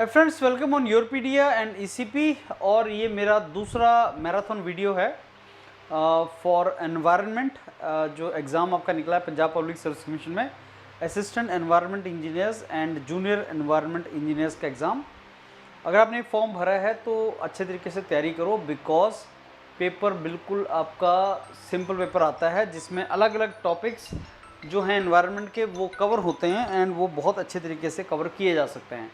Friends, welcome on Yourpedia and ECP. और ये मेरा दूसरा मैराथन वीडियो है फॉर एनवायरनमेंट। जो एग्ज़ाम आपका निकला है पंजाब पब्लिक सर्विस कमीशन में, assistant environment engineers and junior environment engineers का एग्ज़ाम। अगर आपने फॉर्म भरा है तो अच्छे तरीके से तैयारी करो, बिकॉज पेपर बिल्कुल आपका सिंपल पेपर आता है जिसमें अलग अलग टॉपिक्स जो हैं एनवायरनमेंट के वो कवर होते हैं एंड वो बहुत अच्छे तरीके से कवर किए जा सकते हैं।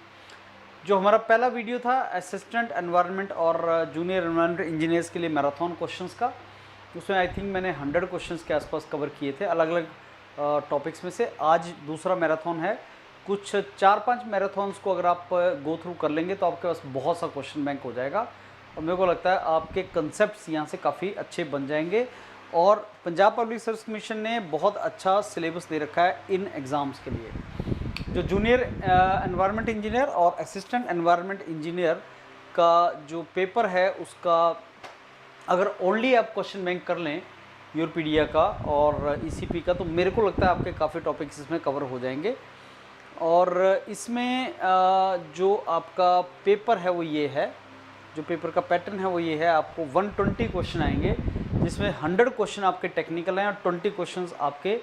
जो हमारा पहला वीडियो था असिस्टेंट एनवायरनमेंट और जूनियर एनवायरनमेंट इंजीनियर्स के लिए मैराथन क्वेश्चंस का, उसमें आई थिंक मैंने 100 क्वेश्चंस के आसपास कवर किए थे अलग अलग टॉपिक्स में से। आज दूसरा मैराथन है। कुछ 4-5 मैराथन्स को अगर आप गो थ्रू कर लेंगे तो आपके पास बहुत सा क्वेश्चन बैंक हो जाएगा और मेरे को लगता है आपके कंसेप्ट्स यहाँ से काफ़ी अच्छे बन जाएंगे। और पंजाब पब्लिक सर्विस कमीशन ने बहुत अच्छा सिलेबस दे रखा है इन एग्ज़ाम्स के लिए। जो जूनियर एनवायरनमेंट इंजीनियर और असिस्टेंट एनवायरनमेंट इंजीनियर का जो पेपर है उसका अगर ओनली आप क्वेश्चन बैंक कर लें योरपीडिया का और ईसीपी का, तो मेरे को लगता है आपके काफ़ी टॉपिक्स इसमें कवर हो जाएंगे। और इसमें जो आपका पेपर है वो ये है, जो पेपर का पैटर्न है वो ये है। आपको 120 क्वेश्चन आएंगे जिसमें 100 क्वेश्चन आपके टेक्निकल हैं और 20 क्वेश्चन आपके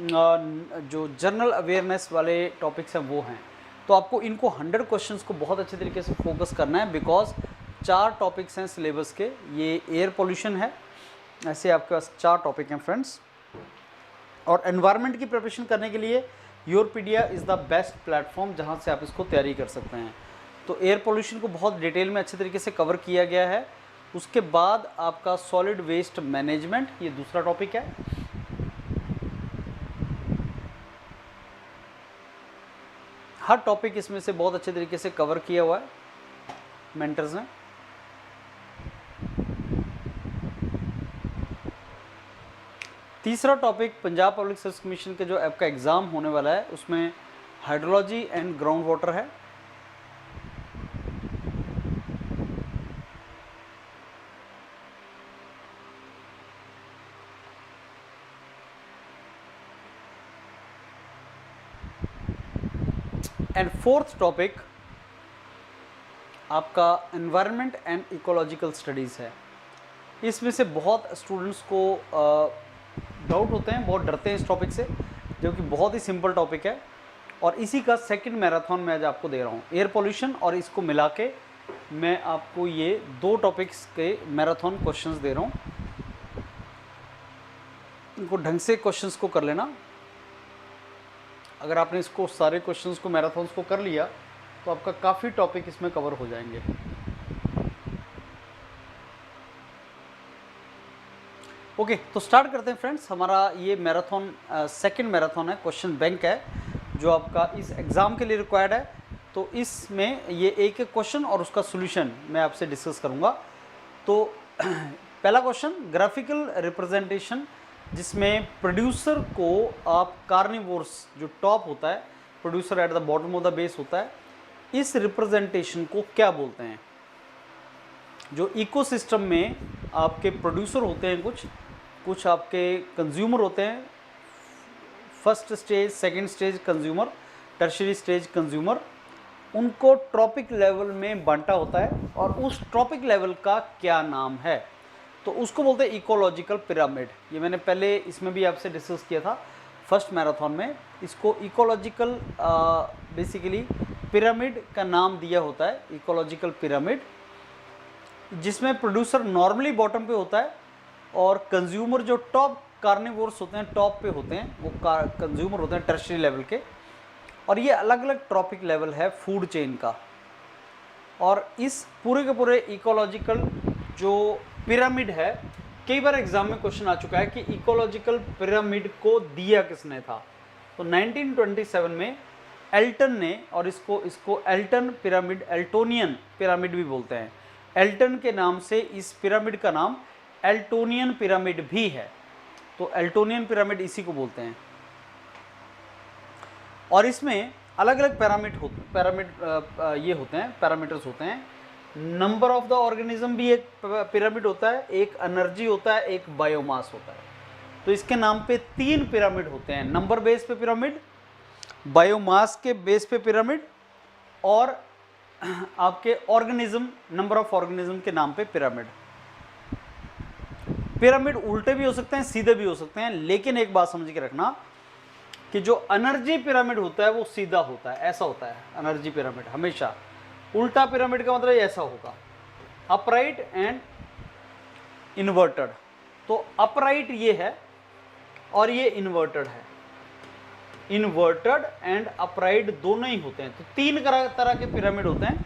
जो जनरल अवेयरनेस वाले टॉपिक्स हैं वो हैं। तो आपको इनको 100 क्वेश्चंस को बहुत अच्छे तरीके से फोकस करना है, बिकॉज 4 टॉपिक्स हैं सिलेबस के। ये एयर पोल्यूशन है, ऐसे आपके पास 4 टॉपिक हैं फ्रेंड्स। और एनवायरनमेंट की प्रिपरेशन करने के लिए योरपीडिया इज़ द बेस्ट प्लेटफॉर्म जहाँ से आप इसको तैयारी कर सकते हैं। तो एयर पोल्यूशन को बहुत डिटेल में अच्छे तरीके से कवर किया गया है। उसके बाद आपका सॉलिड वेस्ट मैनेजमेंट, ये दूसरा टॉपिक है। हर टॉपिक इसमें से बहुत अच्छे तरीके से कवर किया हुआ है मेंटर्स ने। तीसरा topic Punjab public service commission के जो आपका एग्ज़ाम होने वाला है उसमें हाइड्रोलॉजी एंड ग्राउंड वाटर है। एंड फोर्थ टॉपिक आपका एनवायरनमेंट एंड इकोलॉजिकल स्टडीज़ है। इसमें से बहुत स्टूडेंट्स को डाउट होते हैं, बहुत डरते हैं इस टॉपिक से, जो कि बहुत ही सिंपल टॉपिक है। और इसी का सेकंड मैराथन मैं आज आपको दे रहा हूँ, एयर पोल्यूशन, और इसको मिला के मैं आपको ये 2 टॉपिक्स के मैराथन क्वेश्चंस दे रहा हूँ। इनको ढंग से क्वेश्चंस को कर लेना। अगर आपने इसको सारे क्वेश्चंस को मैराथन्स को कर लिया तो आपका काफ़ी टॉपिक इसमें कवर हो जाएंगे। ओके, तो स्टार्ट करते हैं फ्रेंड्स। हमारा ये मैराथन सेकंड मैराथन है, क्वेश्चन बैंक है जो आपका इस एग्ज़ाम के लिए रिक्वायर्ड है। तो इसमें ये एक क्वेश्चन और उसका सोल्यूशन मैं आपसे डिस्कस करूँगा। तो पहला क्वेश्चन, ग्राफिकल रिप्रेजेंटेशन, जिसमें प्रोड्यूसर को आप कार्निवोर्स जो टॉप होता है, producer at the bottom of the base होता है, इस रिप्रेजेंटेशन को क्या बोलते हैं। जो इकोसिस्टम में आपके प्रोड्यूसर होते हैं, कुछ आपके कंज्यूमर होते हैं, first stage, second stage consumer, tertiary stage consumer, उनको ट्रॉपिक लेवल में बांटा होता है और उस ट्रॉपिक लेवल का क्या नाम है, तो उसको बोलते हैं इकोलॉजिकल पिरामिड। ये मैंने पहले इसमें भी आपसे डिस्कस किया था फर्स्ट मैराथन में। इसको इकोलॉजिकल बेसिकली पिरामिड का नाम दिया होता है, इकोलॉजिकल पिरामिड, जिसमें प्रोड्यूसर नॉर्मली बॉटम पे होता है और कंज्यूमर जो टॉप कार्निवोर्स होते हैं, टॉप पे होते हैं, वो कंज्यूमर होते हैं टर्शरी लेवल के। और ये अलग अलग ट्रॉपिक लेवल है फूड चेन का। और इस पूरे के पूरे इकोलॉजिकल जो पिरामिड है, कई बार एग्जाम में क्वेश्चन आ चुका है कि इकोलॉजिकल पिरामिड को दिया किसने था। तो 1927 में एल्टन ने, और इसको एल्टन पिरामिड, एल्टोनियन पिरामिड भी बोलते हैं, एल्टन के नाम से इस पिरामिड का नाम एल्टोनियन पिरामिड भी है। तो एल्टोनियन पिरामिड इसी को बोलते हैं। और इसमें अलग अलग पैरामीटर्स होते हैं। नंबर ऑफ द ऑर्गेनिज्म भी एक पिरामिड होता है, एक एनर्जी होता है, एक बायोमास होता है। तो इसके नाम पे 3 पिरामिड होते हैं, नंबर बेस पे पिरामिड, बायोमास के बेस पे पिरामिड और आपके ऑर्गेनिज्म, नंबर ऑफ ऑर्गेनिज्म के नाम पे पिरामिड। पिरामिड उल्टे भी हो सकते हैं, सीधे भी हो सकते हैं, लेकिन एक बात समझ के रखना कि जो एनर्जी पिरामिड होता है वो सीधा होता है, ऐसा होता है एनर्जी पिरामिड हमेशा। उल्टा पिरामिड का मतलब ऐसा होगा, अपराइट एंड इन्वर्टेड। तो अपराइट ये है और ये इन्वर्टेड है। इन्वर्टेड एंड अपराइट दोनों ही होते हैं। तो तीन तरह के पिरामिड होते हैं,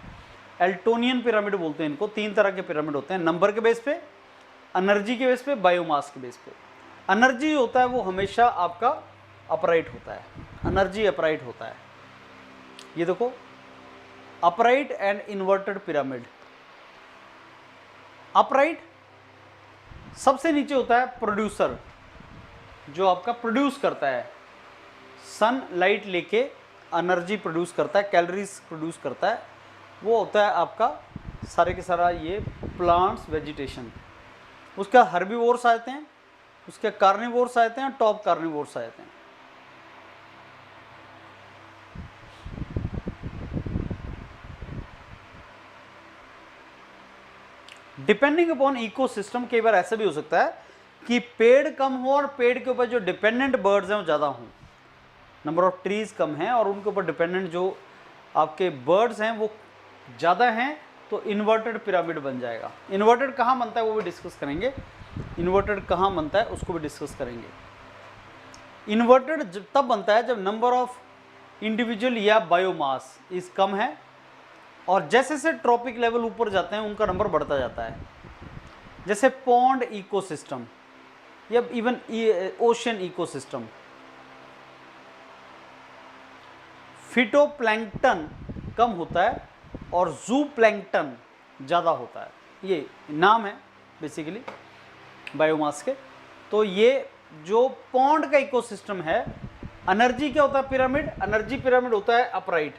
एल्टोनियन पिरामिड बोलते हैं इनको। तीन तरह के पिरामिड होते हैं, नंबर के बेस पे, एनर्जी के बेस पे, बायोमास के बेस पे। एनर्जी होता है वो हमेशा आपका अपराइट होता है, एनर्जी अपराइट होता है। ये देखो, upright and inverted pyramid. Upright सबसे नीचे होता है प्रोड्यूसर, जो आपका प्रोड्यूस करता है, सन लाइट लेके एनर्जी प्रोड्यूस करता है, कैलोरीज प्रोड्यूस करता है। वो होता है आपका सारे के सारा ये प्लांट्स, वेजिटेशन। उसका हर्बीवोर्स आते हैं, उसके कार्निवोर्स आते हैं, टॉप कार्निवोर्स आते हैं। डिपेंडिंग अपॉन इकोसिस्टम, कई बार ऐसा भी हो सकता है कि पेड़ कम हो और पेड़ के ऊपर जो डिपेंडेंट बर्ड्स हैं वो ज़्यादा हों, नंबर ऑफ ट्रीज कम हैं और उनके ऊपर डिपेंडेंट जो आपके बर्ड्स हैं वो ज़्यादा हैं, तो इन्वर्टेड पिरामिड बन जाएगा। इन्वर्टेड कहाँ बनता है वो भी डिस्कस करेंगे, इन्वर्टेड कहाँ बनता है उसको भी डिस्कस करेंगे। इन्वर्टेड तब बनता है जब नंबर ऑफ इंडिविजुअल या बायोमास इस कम है, और जैसे जैसे ट्रॉपिक लेवल ऊपर जाते हैं उनका नंबर बढ़ता जाता है। जैसे पॉन्ड इकोसिस्टम या इवन ओशन इकोसिस्टम। फिटोप्लैंक्टन कम होता है और जू प्लैंक्टन ज़्यादा होता है। ये नाम है बेसिकली बायोमास के। तो ये जो पॉन्ड का इकोसिस्टम है, एनर्जी क्या होता है पिरामिड, एनर्जी पिरामिड होता है अपराइट।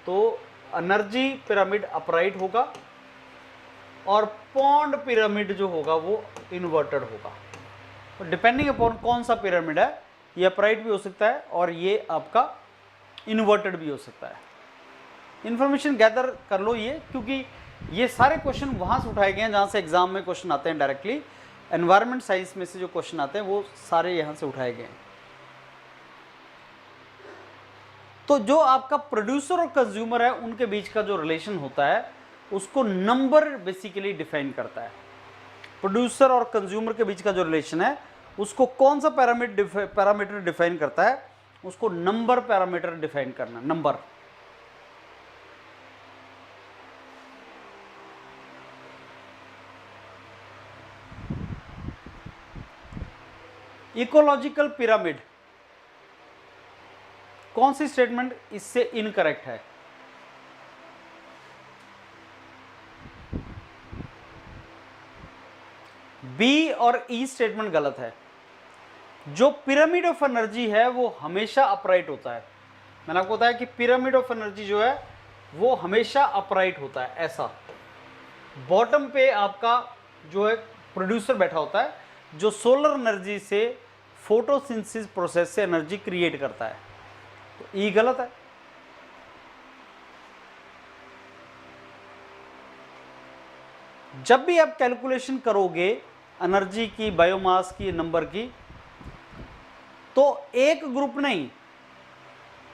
तो एनर्जी पिरामिड अपराइट होगा और पॉन्ड पिरामिड जो होगा वो इन्वर्टेड होगा। तो डिपेंडिंग अपॉन कौन सा पिरामिड है, ये अपराइट भी हो सकता है और ये आपका इन्वर्टेड भी हो सकता है। इंफॉर्मेशन गैदर कर लो ये, क्योंकि ये सारे क्वेश्चन वहाँ से उठाए गए हैं जहाँ से एग्जाम में क्वेश्चन आते हैं डायरेक्टली। एनवायरनमेंट साइंस में से जो क्वेश्चन आते हैं वो सारे यहाँ से उठाए गए हैं। तो जो आपका प्रोड्यूसर और कंज्यूमर है उनके बीच का जो रिलेशन होता है उसको नंबर बेसिकली डिफाइन करता है। प्रोड्यूसर और कंज्यूमर के बीच का जो रिलेशन है उसको कौन सा पैरामीटर डिफाइन करता है, उसको नंबर पैरामीटर डिफाइन करना। नंबर इकोलॉजिकल पिरामिड, कौन सी स्टेटमेंट इससे इनकरेक्ट है? बी और ई स्टेटमेंट गलत है। जो पिरामिड ऑफ एनर्जी है वो हमेशा अपराइट होता है। मैंने आपको बताया कि पिरामिड ऑफ एनर्जी जो है वो हमेशा अपराइट होता है। ऐसा बॉटम पे आपका जो है प्रोड्यूसर बैठा होता है जो सोलर एनर्जी से फोटोसिंथेसिस प्रोसेस से एनर्जी क्रिएट करता है। तो ई गलत है। जब भी आप कैलकुलेशन करोगे एनर्जी की, बायोमास की, नंबर की, तो एक ग्रुप नहीं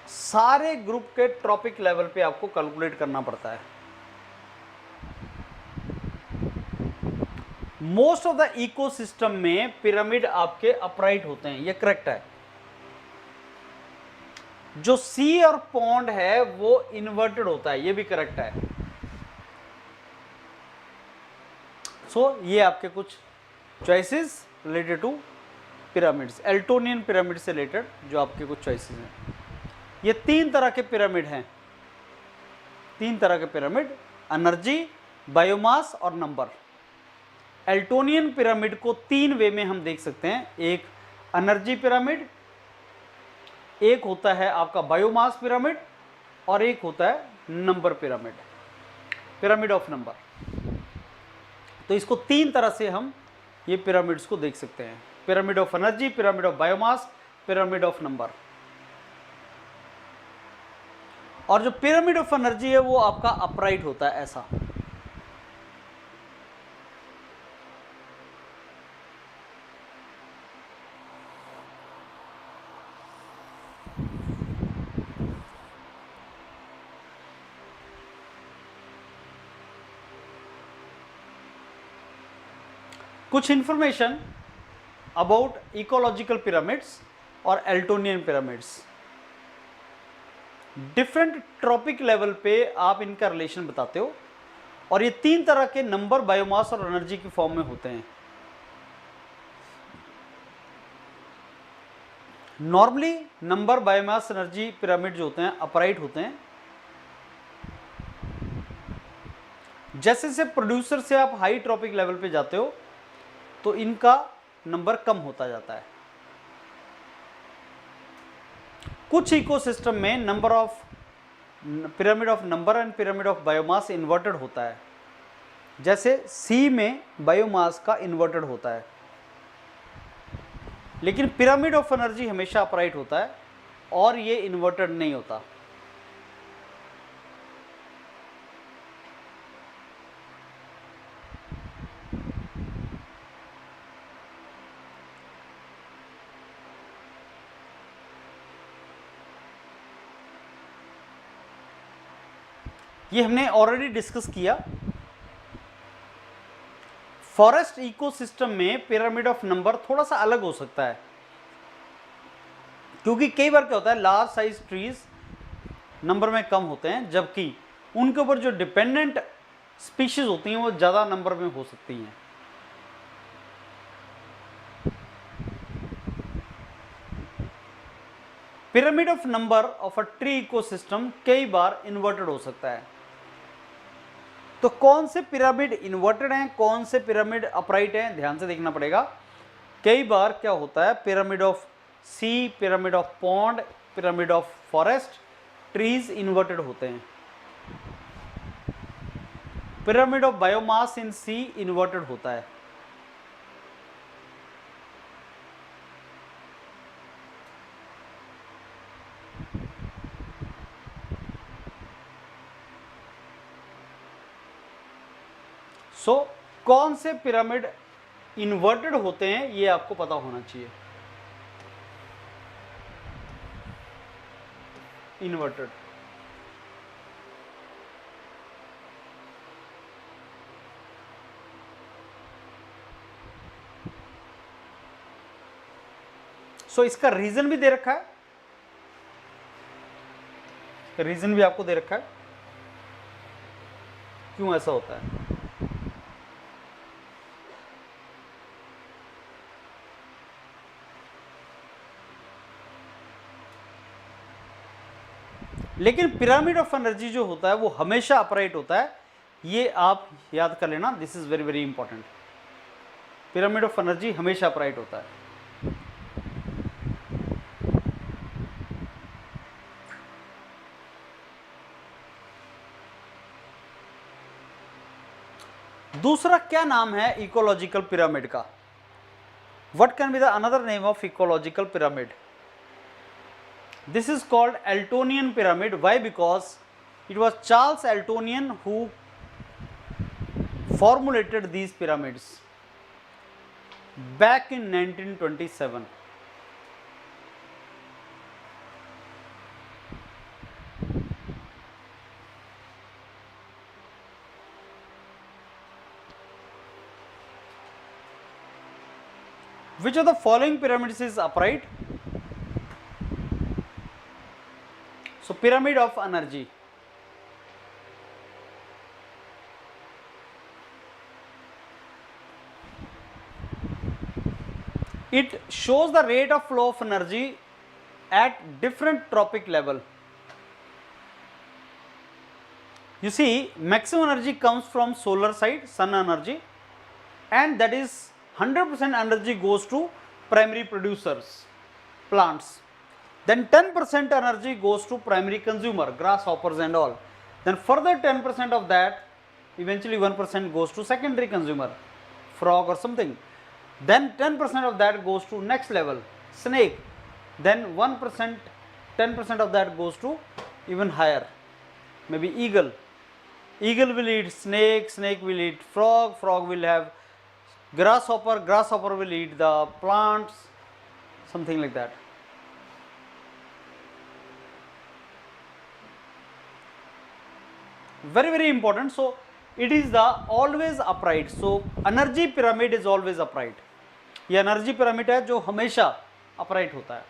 सारे ग्रुप के ट्रॉपिक लेवल पे आपको कैलकुलेट करना पड़ता है। मोस्ट ऑफ द इकोसिस्टम में पिरामिड आपके अपराइट होते हैं, ये करेक्ट है। जो सी और पॉन्ड है वो इन्वर्टेड होता है, ये भी करेक्ट है। सो ये आपके कुछ choices related to pyramids, Eltonian pyramid से रिलेटेड जो आपके कुछ चॉइसेस हैं। ये तीन तरह के पिरामिड हैं, तीन तरह के पिरामिड, एनर्जी, बायोमास और नंबर। एल्टोनियन पिरामिड को तीन वे में हम देख सकते हैं। एक एनर्जी पिरामिड, एक होता है आपका बायोमास पिरामिड और एक होता है number pyramid, pyramid of number. तो इसको तीन तरह से हम ये पिरामिड्स को देख सकते हैं, pyramid of energy, pyramid of biomass, pyramid of number. और जो पिरामिड ऑफ एनर्जी है वो आपका अपराइट होता है, ऐसा। कुछ इंफॉर्मेशन अबाउट इकोलॉजिकल पिरामिड्स और एल्टोनियन पिरामिड्स। डिफरेंट ट्रॉपिक लेवल पे आप इनका रिलेशन बताते हो, और ये 3 तरह के नंबर, बायोमास और एनर्जी की फॉर्म में होते हैं। Normally number, biomass, energy pyramid जो होते हैं अपराइट होते हैं। जैसे जैसे प्रोड्यूसर से आप हाई ट्रॉपिक लेवल पे जाते हो तो इनका नंबर कम होता जाता है। कुछ इकोसिस्टम में number of pyramid of number and pyramid of biomass inverted होता है। जैसे सी में बायोमास का इन्वर्टेड होता है, लेकिन पिरामिड ऑफ एनर्जी हमेशा अपराइट होता है और ये इन्वर्टेड नहीं होता। ये हमने ऑलरेडी डिस्कस किया। फॉरेस्ट इकोसिस्टम में पिरामिड ऑफ नंबर थोड़ा सा अलग हो सकता है, क्योंकि कई बार क्या होता है, लार्ज साइज ट्रीज नंबर में कम होते हैं, जबकि उनके ऊपर जो डिपेंडेंट स्पीशीज होती हैं वो ज़्यादा नंबर में हो सकती हैं। Pyramid of number of a tree ecosystem कई बार इन्वर्टेड हो सकता है। तो कौन से पिरामिड इन्वर्टेड हैं, कौन से पिरामिड अपराइट हैं, ध्यान से देखना पड़ेगा। कई बार क्या होता है, pyramid of sea, pyramid of pond, pyramid of forest trees inverted होते हैं। Pyramid of biomass in sea inverted होता है। सो कौन से पिरामिड इन्वर्टेड होते हैं ये आपको पता होना चाहिए। इन्वर्टेड, सो इसका रीजन भी दे रखा है, रीजन भी आपको दे रखा है क्यों ऐसा होता है। लेकिन पिरामिड ऑफ एनर्जी जो होता है वो हमेशा अपराइट होता है, ये आप याद कर लेना, this is very very important. Pyramid of energy हमेशा अपराइट होता है। दूसरा क्या नाम है इकोलॉजिकल पिरामिड का? What can be the another name of ecological pyramid? This is called Eltonian pyramid. Why? Because it was Charles Eltonian who formulated these pyramids back in 1927. Which of the following pyramids is upright? So pyramid of energy. It shows the rate of flow of energy at different tropic level. You see, maximum energy comes from solar side, sun energy, and that is 100% energy goes to primary producers, plants. Then 10% energy goes to primary consumer, grasshoppers and all. Then further 10% of that, eventually 1% goes to secondary consumer, frog or something. Then 10% of that goes to next level, snake. Then 1%, 10% of that goes to even higher, maybe eagle. Eagle will eat snake, snake will eat frog, frog will have grasshopper, grasshopper will eat the plants, something like that. Very important. So it is the always upright. So energy pyramid is always upright. ये energy pyramid है जो हमेशा upright होता है.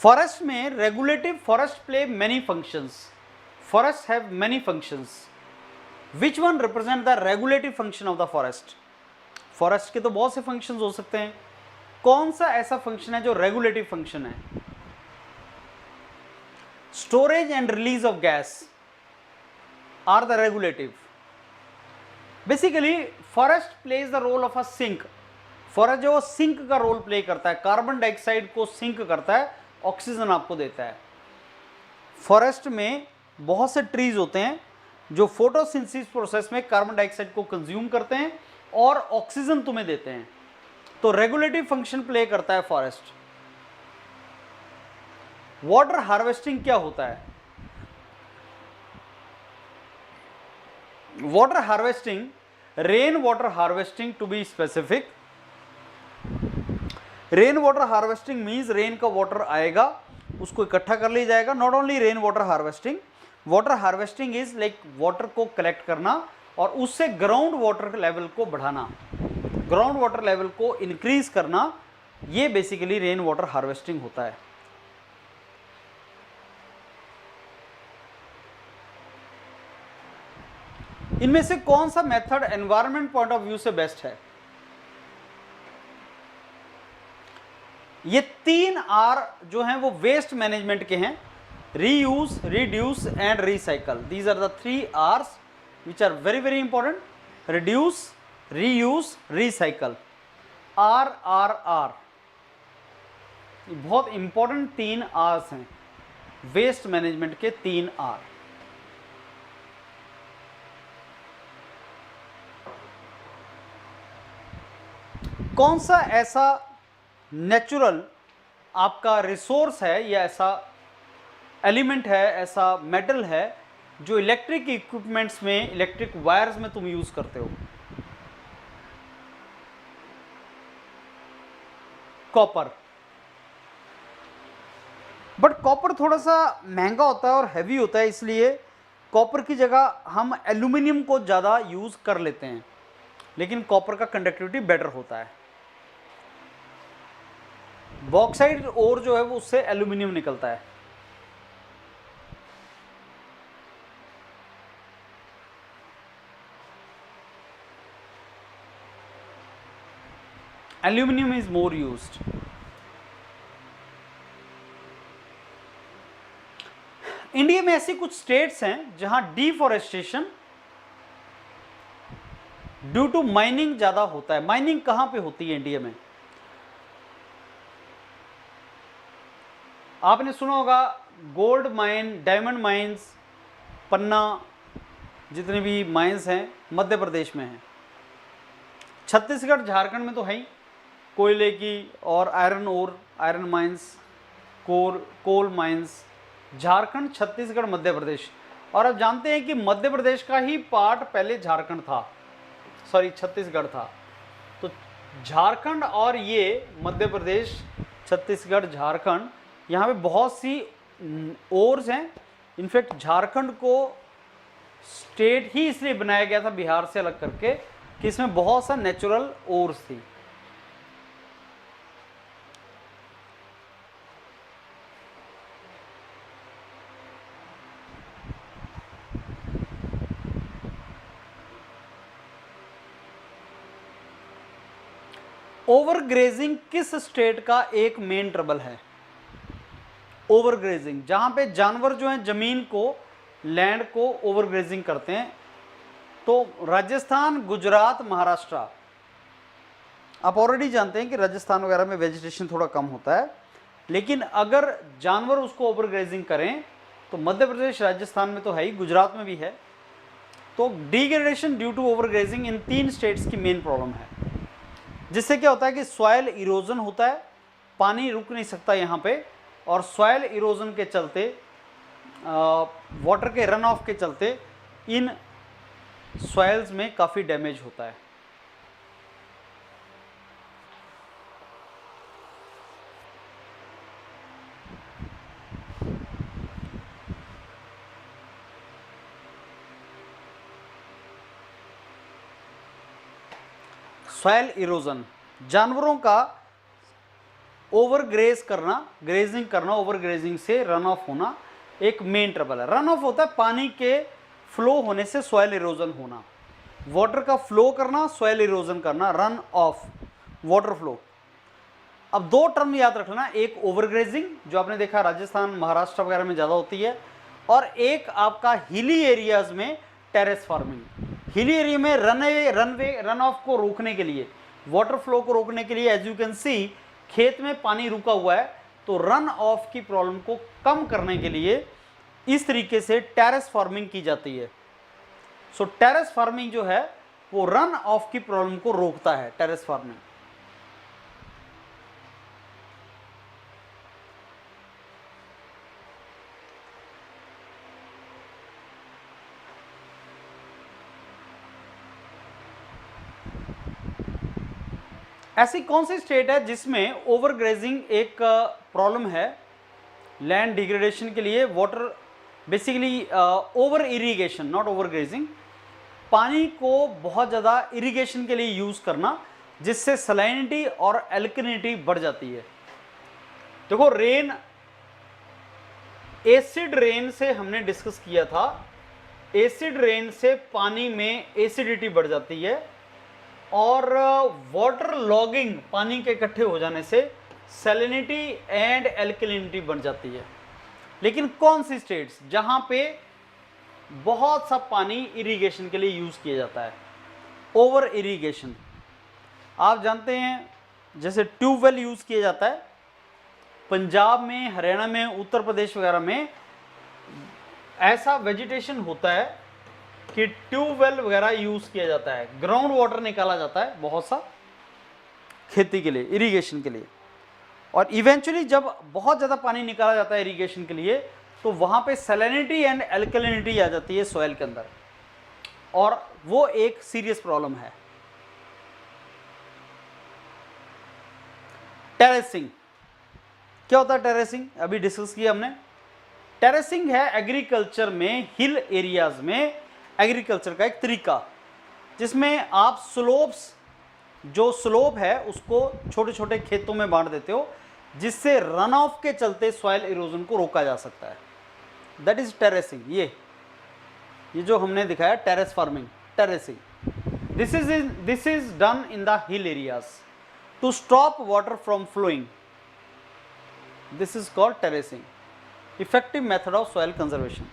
Forest में regulative forest play many functions. Forest have many functions. Which one represent the regulative function of the forest? Forest के तो बहुत से फंक्शंस हो सकते हैं. कौन सा ऐसा फंक्शन है जो रेगुलेटिव फंक्शन है? Storage and release of gas are the regulative. Basically forest plays the role of a sink. Forest जो सिंक का रोल प्ले करता है, कार्बन डाइऑक्साइड को सिंक करता है, ऑक्सीजन आपको देता है. फॉरेस्ट में बहुत से ट्रीज होते हैं जो फोटोसिंथेसिस प्रोसेस में कार्बन डाइऑक्साइड को कंज्यूम करते हैं और ऑक्सीजन तुम्हें देते हैं. तो रेगुलेटिव फंक्शन प्ले करता है फॉरेस्ट. वाटर हार्वेस्टिंग क्या होता है? Water harvesting, rain water harvesting to be specific. Rain water harvesting means rain का वाटर आएगा, उसको इकट्ठा कर लिया जाएगा. Not only rain water harvesting, water harvesting is like water को कलेक्ट करना और उससे ग्राउंड वाटर लेवल को बढ़ाना, ग्राउंड वाटर लेवल को इंक्रीज करना. ये बेसिकली रेन वाटर हार्वेस्टिंग होता है. इनमें से कौन सा method environment point of view से बेस्ट है? ये 3 आर जो हैं वो वेस्ट मैनेजमेंट के हैं. Reuse, reduce and recycle. These are the 3 R's which are very important. Reduce, reuse, recycle. R R R बहुत इंपॉर्टेंट 3 आर्स हैं. वेस्ट मैनेजमेंट के 3 आर. कौन सा ऐसा नेचुरल आपका रिसोर्स है या ऐसा एलिमेंट है, ऐसा मेटल है जो इलेक्ट्रिक इक्विपमेंट्स में, इलेक्ट्रिक वायर्स में तुम यूज करते हो? कॉपर. बट कॉपर थोड़ा सा महंगा होता है और हैवी होता है, इसलिए कॉपर की जगह हम एल्यूमिनियम को ज़्यादा यूज़ कर लेते हैं. लेकिन कॉपर का कंडक्टिविटी बेटर होता है. बॉक्साइड और जो है वो उससे एल्यूमिनियम निकलता है. Aluminium is more used. India में ऐसी कुछ स्टेट्स हैं जहां डिफॉरेस्टेशन ड्यू टू माइनिंग ज्यादा होता है. माइनिंग कहां पे होती है इंडिया में? आपने सुना होगा गोल्ड माइन, डायमंड माइंस, पन्ना, जितने भी माइंस हैं मध्य प्रदेश में हैं. छत्तीसगढ़, झारखंड में तो है ही कोयले की और iron ore, iron mines, coal mines. Jharkhand, Chhattisgarh, Madhya Pradesh. और आप जानते हैं कि मध्य प्रदेश का ही पार्ट पहले झारखंड था, सॉरी छत्तीसगढ़ था. तो झारखंड और ये मध्य प्रदेश, छत्तीसगढ़, झारखंड, यहाँ पे बहुत सी ओर्स हैं. इनफैक्ट झारखंड को स्टेट ही इसलिए बनाया गया था बिहार से अलग करके कि इसमें बहुत सा नेचुरल ओर्स थी. ओवरग्रेजिंग किस स्टेट का एक मेन ट्रबल है? ओवरग्रेजिंग, जहां पे जानवर जो हैं जमीन को, लैंड को ओवरग्रेजिंग करते हैं. तो राजस्थान, गुजरात, महाराष्ट्र. आप ऑलरेडी जानते हैं कि राजस्थान वगैरह में वेजिटेशन थोड़ा कम होता है, लेकिन अगर जानवर उसको ओवरग्रेजिंग करें तो मध्य प्रदेश, राजस्थान में तो है ही, गुजरात में भी है. तो degradation due to overgrazing in 3 states की मेन प्रॉब्लम है, जिससे क्या होता है कि सॉयल इरोजन होता है, पानी रुक नहीं सकता यहाँ पे, और सॉयल इरोजन के चलते, वाटर के रन ऑफ के चलते इन सॉइल्स में काफ़ी डैमेज होता है। सॉयल इरोजन, जानवरों का ओवरग्रेज करना, ग्रेजिंग करना, ओवरग्रेजिंग से रन ऑफ होना एक मेन ट्रबल है। रन ऑफ होता है पानी के फ्लो होने से सॉयल इरोजन होना, वाटर का फ्लो करना, सॉयल इरोजन करना, रन ऑफ, वाटर फ्लो। अब 2 टर्म याद रखना, एक ओवरग्रेजिंग जो आपने देखा राजस्थान महाराष्ट्र वगैरह में ज़्यादा होती है, और एक आपका हिली एरियाज में टेरेस फार्मिंग। हिली एरिया में रन ऑफ को रोकने के लिए, वाटर फ्लो को रोकने के लिए, एज यू कैन सी खेत में पानी रुका हुआ है, तो रन ऑफ की प्रॉब्लम को कम करने के लिए इस तरीके से टेरेस फार्मिंग की जाती है। सो टेरेस फार्मिंग जो है वो रन ऑफ की प्रॉब्लम को रोकता है, टेरेस फार्मिंग। ऐसी कौन सी स्टेट है जिसमें ओवरग्रेजिंग एक प्रॉब्लम है, लैंड डिग्रेडेशन के लिए, water basically over irrigation, not overgrazing, पानी को बहुत ज़्यादा इरिगेशन के लिए यूज़ करना, जिससे सलाइनिटी और एल्कलिनिटी बढ़ जाती है। देखो रेन, एसिड रेन से हमने डिस्कस किया था, एसिड रेन से पानी में एसिडिटी बढ़ जाती है, और वाटर लॉगिंग, पानी के इकट्ठे हो जाने से सैलिनिटी एंड एल्कलिनिटी बढ़ जाती है। लेकिन कौन सी स्टेट्स जहां पे बहुत सा पानी इरिगेशन के लिए यूज किया जाता है, ओवर इरिगेशन, आप जानते हैं जैसे ट्यूबवेल यूज किया जाता है पंजाब में, हरियाणा में, उत्तर प्रदेश वगैरह में, ऐसा वेजिटेशन होता है कि ट्यूबवेल वगैरह यूज किया जाता है, ग्राउंड वाटर निकाला जाता है बहुत सा खेती के लिए, इरिगेशन के लिए, और इवेंचुअली जब बहुत ज़्यादा पानी निकाला जाता है इरिगेशन के लिए, तो वहाँ पे सैलिनिटी एंड एल्कलिनिटी आ जाती है सॉइल के अंदर, और वो एक सीरियस प्रॉब्लम है। टेरेसिंग, क्या होता है टेरेसिंग? अभी डिस्कस किया हमने। टेरेसिंग है एग्रीकल्चर में, हिल एरियाज में एग्रीकल्चर का एक तरीका, जिसमें आप स्लोप्स, जो स्लोप है उसको छोटे छोटे खेतों में बांट देते हो, जिससे रन ऑफ के चलते सॉइल इरोजन को रोका जा सकता है। That is terracing. ये जो हमने दिखाया terrace farming, terracing, this is done in the hill areas to stop water from flowing. This is called terracing, effective method of soil conservation.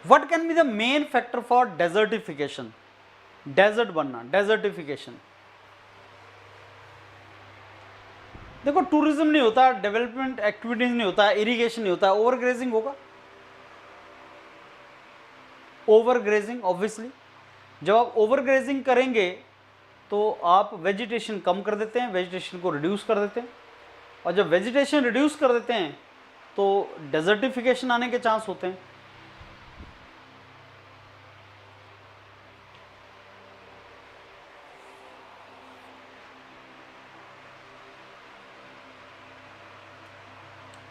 What can be the main factor for desertification? Desert बनना, desertification. देखो tourism नहीं होता, development activities नहीं होता, irrigation नहीं होता, overgrazing होगा। Overgrazing obviously, जब आप ओवरग्रेजिंग करेंगे तो आप वेजिटेशन कम कर देते हैं, वेजिटेशन को रिड्यूस कर देते हैं, और जब वेजिटेशन रिड्यूस कर देते हैं तो डेजर्टिफिकेशन आने के चांस होते हैं।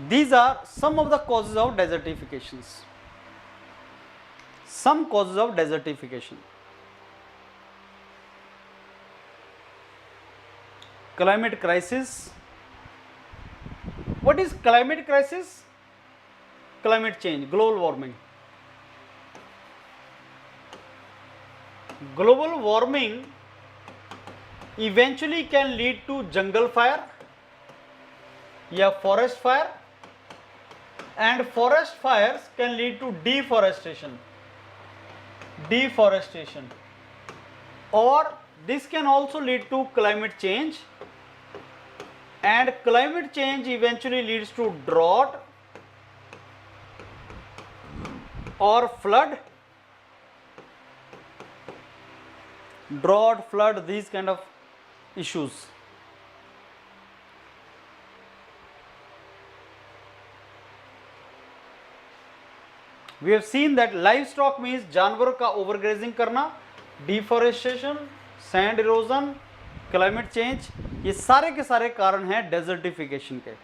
These are some of the causes of desertifications. Some causes of desertification. Climate crisis. What is climate crisis? Climate change, global warming. Global warming eventually can lead to jungle fire या forest fire, and forest fires can lead to deforestation. or this can also lead to climate change, and climate change eventually leads to drought or flood. Drought, flood, these kind of issues. We have seen that livestock means जानवरों का overgrazing करना, deforestation, sand erosion, climate change, ये सारे के सारे कारण हैं desertification के.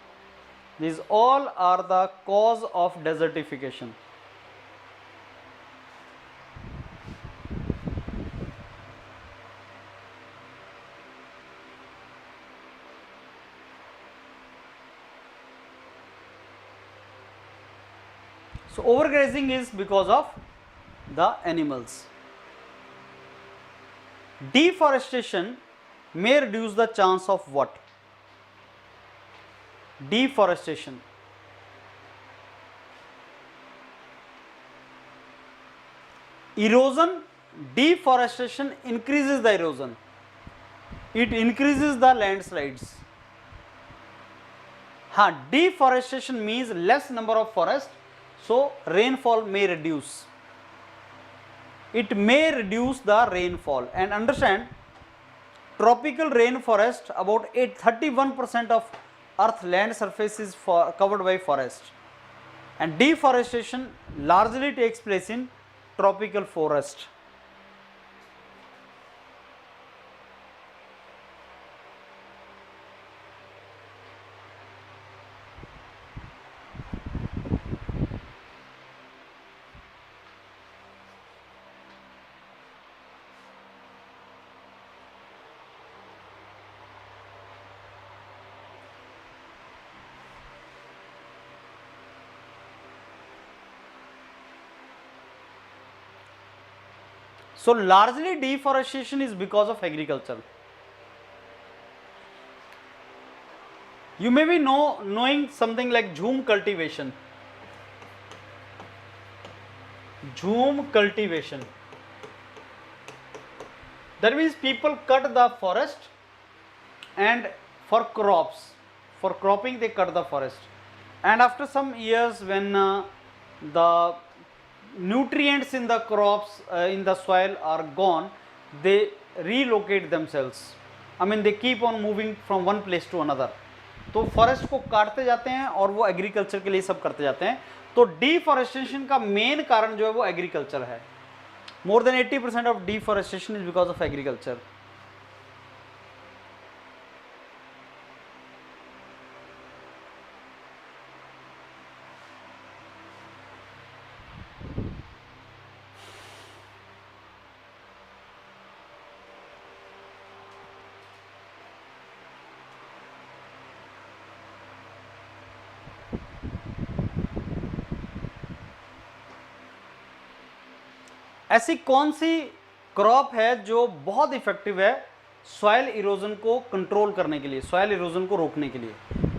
These all are the cause of desertification. So overgrazing is because of the animals. Deforestation may reduce the chance of what? Deforestation. Erosion, deforestation increases the erosion. It increases the landslides. Deforestation means less number of forest, so rainfall may reduce. It may reduce the rainfall. And understand, tropical rainforest, about 31% of earth land surface is covered by forest, and deforestation largely takes place in tropical forest. So largely deforestation is because of agriculture. You may be knowing something like jhum cultivation. Jhum cultivation. That means people cut the forest, and for crops, for cropping they cut the forest, and after some years when the nutrients in the crops in the soil are gone, they relocate themselves. I mean they keep on moving from one place to another. तो forest को काटते जाते हैं और वो agriculture के लिए सब करते जाते हैं. तो डिफॉरेस्टेशन का मेन कारण जो है वो एग्रीकल्चर है. More than 80% of deforestation is because of agriculture. ऐसी कौन सी क्रॉप है जो बहुत इफेक्टिव है सॉइल इरोजन को कंट्रोल करने के लिए, सॉइल इरोजन को रोकने के लिए?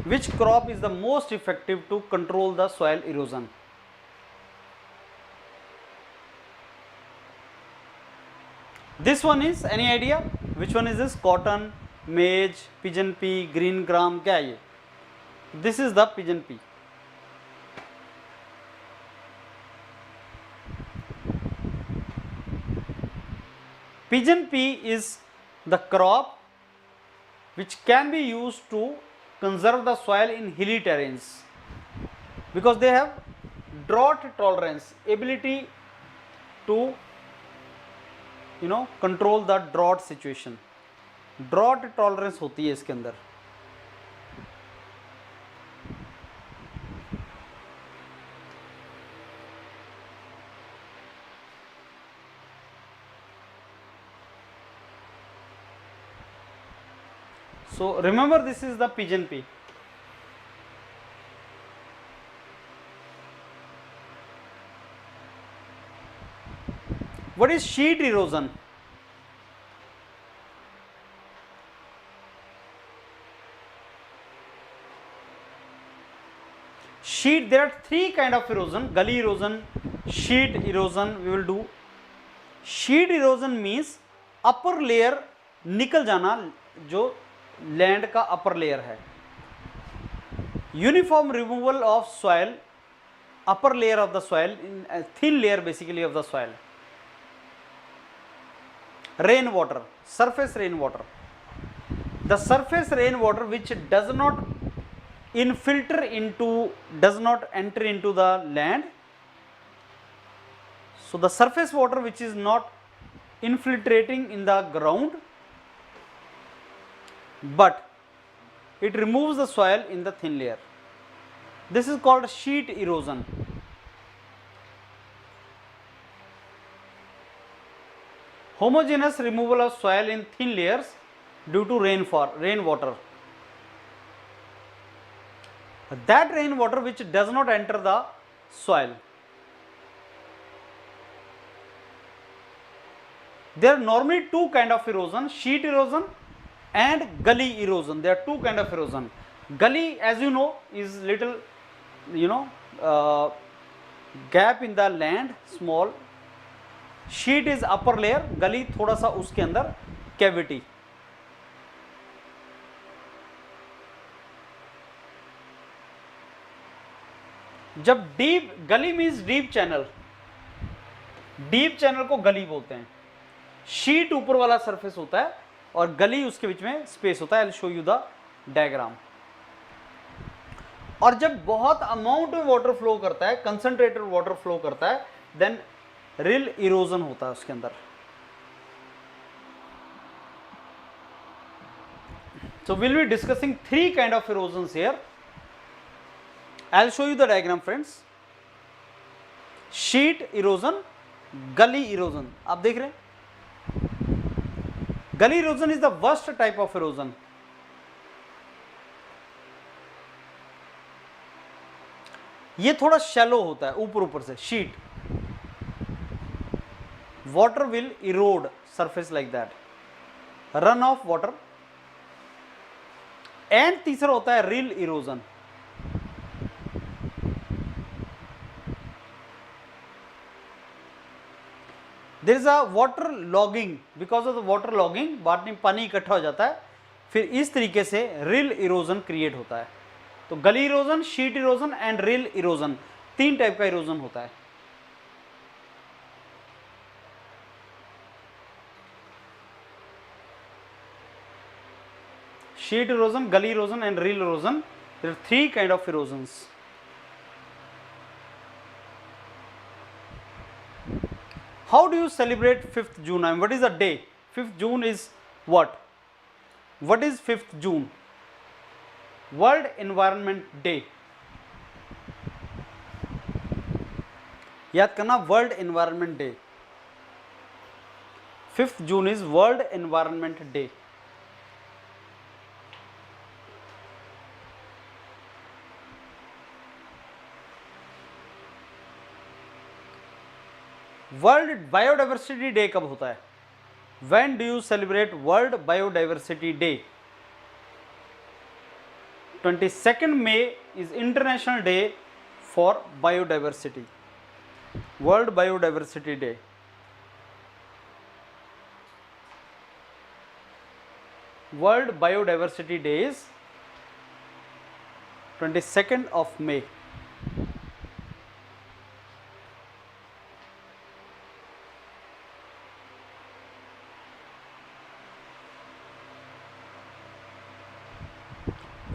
Which crop is the most effective to control the soil erosion? This one is, any idea which one is this? Cotton, maize, pigeon pea, green gram, क्या है ये? This is the pigeon pea. Pigeon pea is the crop which can be used to conserve the soil in hilly terrains because they have drought tolerance, ability to control the drought situation. Drought tolerance होती है इसके अंदर. So remember, this is the pigeon pea. What is sheet erosion? Sheet, there are three kind of erosion: gully erosion, sheet erosion. We will do. Sheet erosion means upper layer निकल जाना, जो land का upper layer है। Uniform removal of soil, upper layer of the soil, thin layer basically of the soil. Rain water, surface rain water, the surface rain water which does not enter into the land. So the surface water which is not infiltrating in the ground, but it removes the soil in the thin layer. This is called sheet erosion. Homogeneous removal of soil in thin layers due to rainwater. That rainwater which does not enter the soil. There are normally two kind of erosion, sheet erosion and gully erosion. There are two kind of erosion. Gully, as you know, is little, gap in the land, small. Sheet is upper layer, गली थोड़ा सा उसके अंदर cavity. जब deep, गली means deep channel, deep channel को गली बोलते हैं। शीट ऊपर वाला सरफेस होता है और गली उसके बीच में स्पेस होता है। I will show you the diagram. और जब बहुत अमाउंट में वाटर फ्लो करता है, कंसंट्रेटेड वाटर फ्लो करता है, देन रिल इरोजन होता है उसके अंदर। So we'll be discussing three kind of erosions here. I'll show you the diagram, friends. Sheet erosion, gully erosion. आप देख रहे हैं, gully erosion is the worst type of erosion. ये थोड़ा shallow होता है, ऊपर से sheet. Water will erode surface like that, run off water. And तीसरा होता है rill erosion. There is a water logging, because of the water logging पानी इकट्ठा हो जाता है, फिर इस तरीके से रिल इरोजन क्रिएट होता है। तो गली erosion, sheet erosion and reel erosion, तीन टाइप का इरोजन होता है। Sheet erosion, gully erosion and rill erosion. There are three kind of erosions. How do you celebrate 5th June? And what is the day? 5th June is what? What is 5th June? World Environment Day. याद करना, World Environment Day. 5th June is World Environment Day. World biodiversity day कब होता है? When do you celebrate world biodiversity day? 22 May is international day for biodiversity, world biodiversity day. World biodiversity day is 22 of May.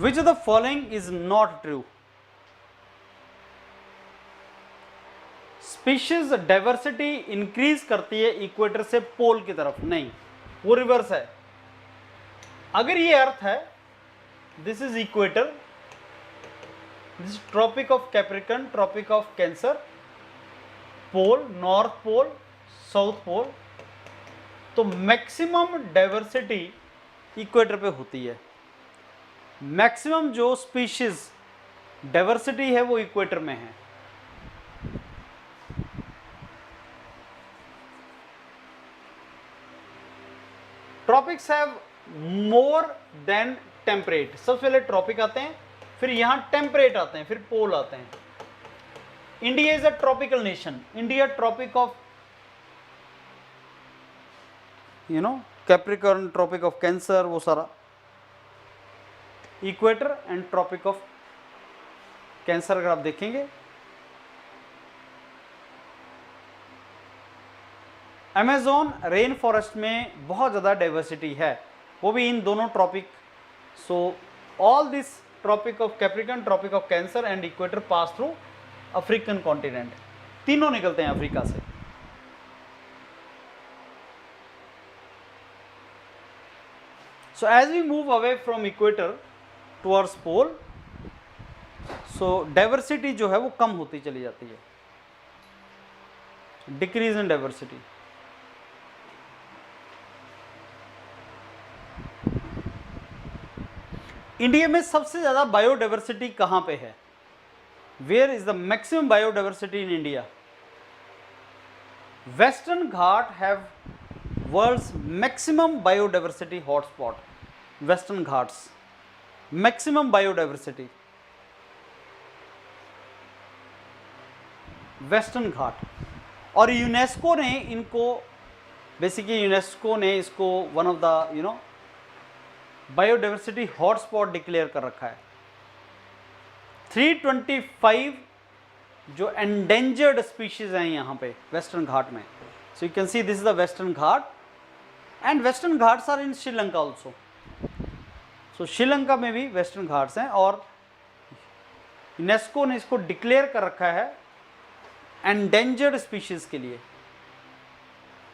Which of the following is not true? Species diversity increase करती है equator से पोल की तरफ? नहीं, वो reverse है। अगर ये अर्थ है, this is equator, this Tropic of Capricorn, Tropic of Cancer, pole, North Pole, South Pole, तो मैक्सिमम डाइवर्सिटी इक्वेटर पे होती है। मैक्सिमम जो स्पीशीज डाइवर्सिटी है वो इक्वेटर में है। Tropics have more than temperate. सबसे पहले ट्रॉपिक आते हैं, फिर यहां टेम्परेट आते हैं, फिर पोल आते हैं। India is a tropical nation. India Tropic of Capricorn, Tropic of Cancer, वो सारा, equator and Tropic of Cancer अगर आप देखेंगे। अमेज़न रेन फॉरेस्ट में बहुत ज़्यादा डाइवर्सिटी है, वो भी इन दोनों tropic. So all this Tropic of Capricorn, Tropic of Cancer and equator pass through African continent, तीनों निकलते हैं अफ्रीका से। So as we move away from equator towards pole, so diversity जो है वो कम होती चली जाती है, decrease in diversity। इंडिया में सबसे ज़्यादा बायोडाइवर्सिटी कहाँ पे है? Where is the maximum biodiversity in India? Western Ghat have world's maximum biodiversity hotspot, Western Ghats, maximum biodiversity, Western Ghat। और यूनेस्को ने इनको, बेसिकली यूनेस्को ने इसको one of the biodiversity hotspot declare कर रखा है। 325 जो एंडेंजर्ड स्पीशीज हैं यहाँ पे वेस्टर्न घाट में। So you can see this is the western Ghat and western Ghats are in Sri Lanka also. So Sri Lanka में भी वेस्टर्न घाट्स हैं और यूनेस्को ने इसको डिक्लेयर कर रखा है एंडेंजर्ड स्पीशीज के लिए।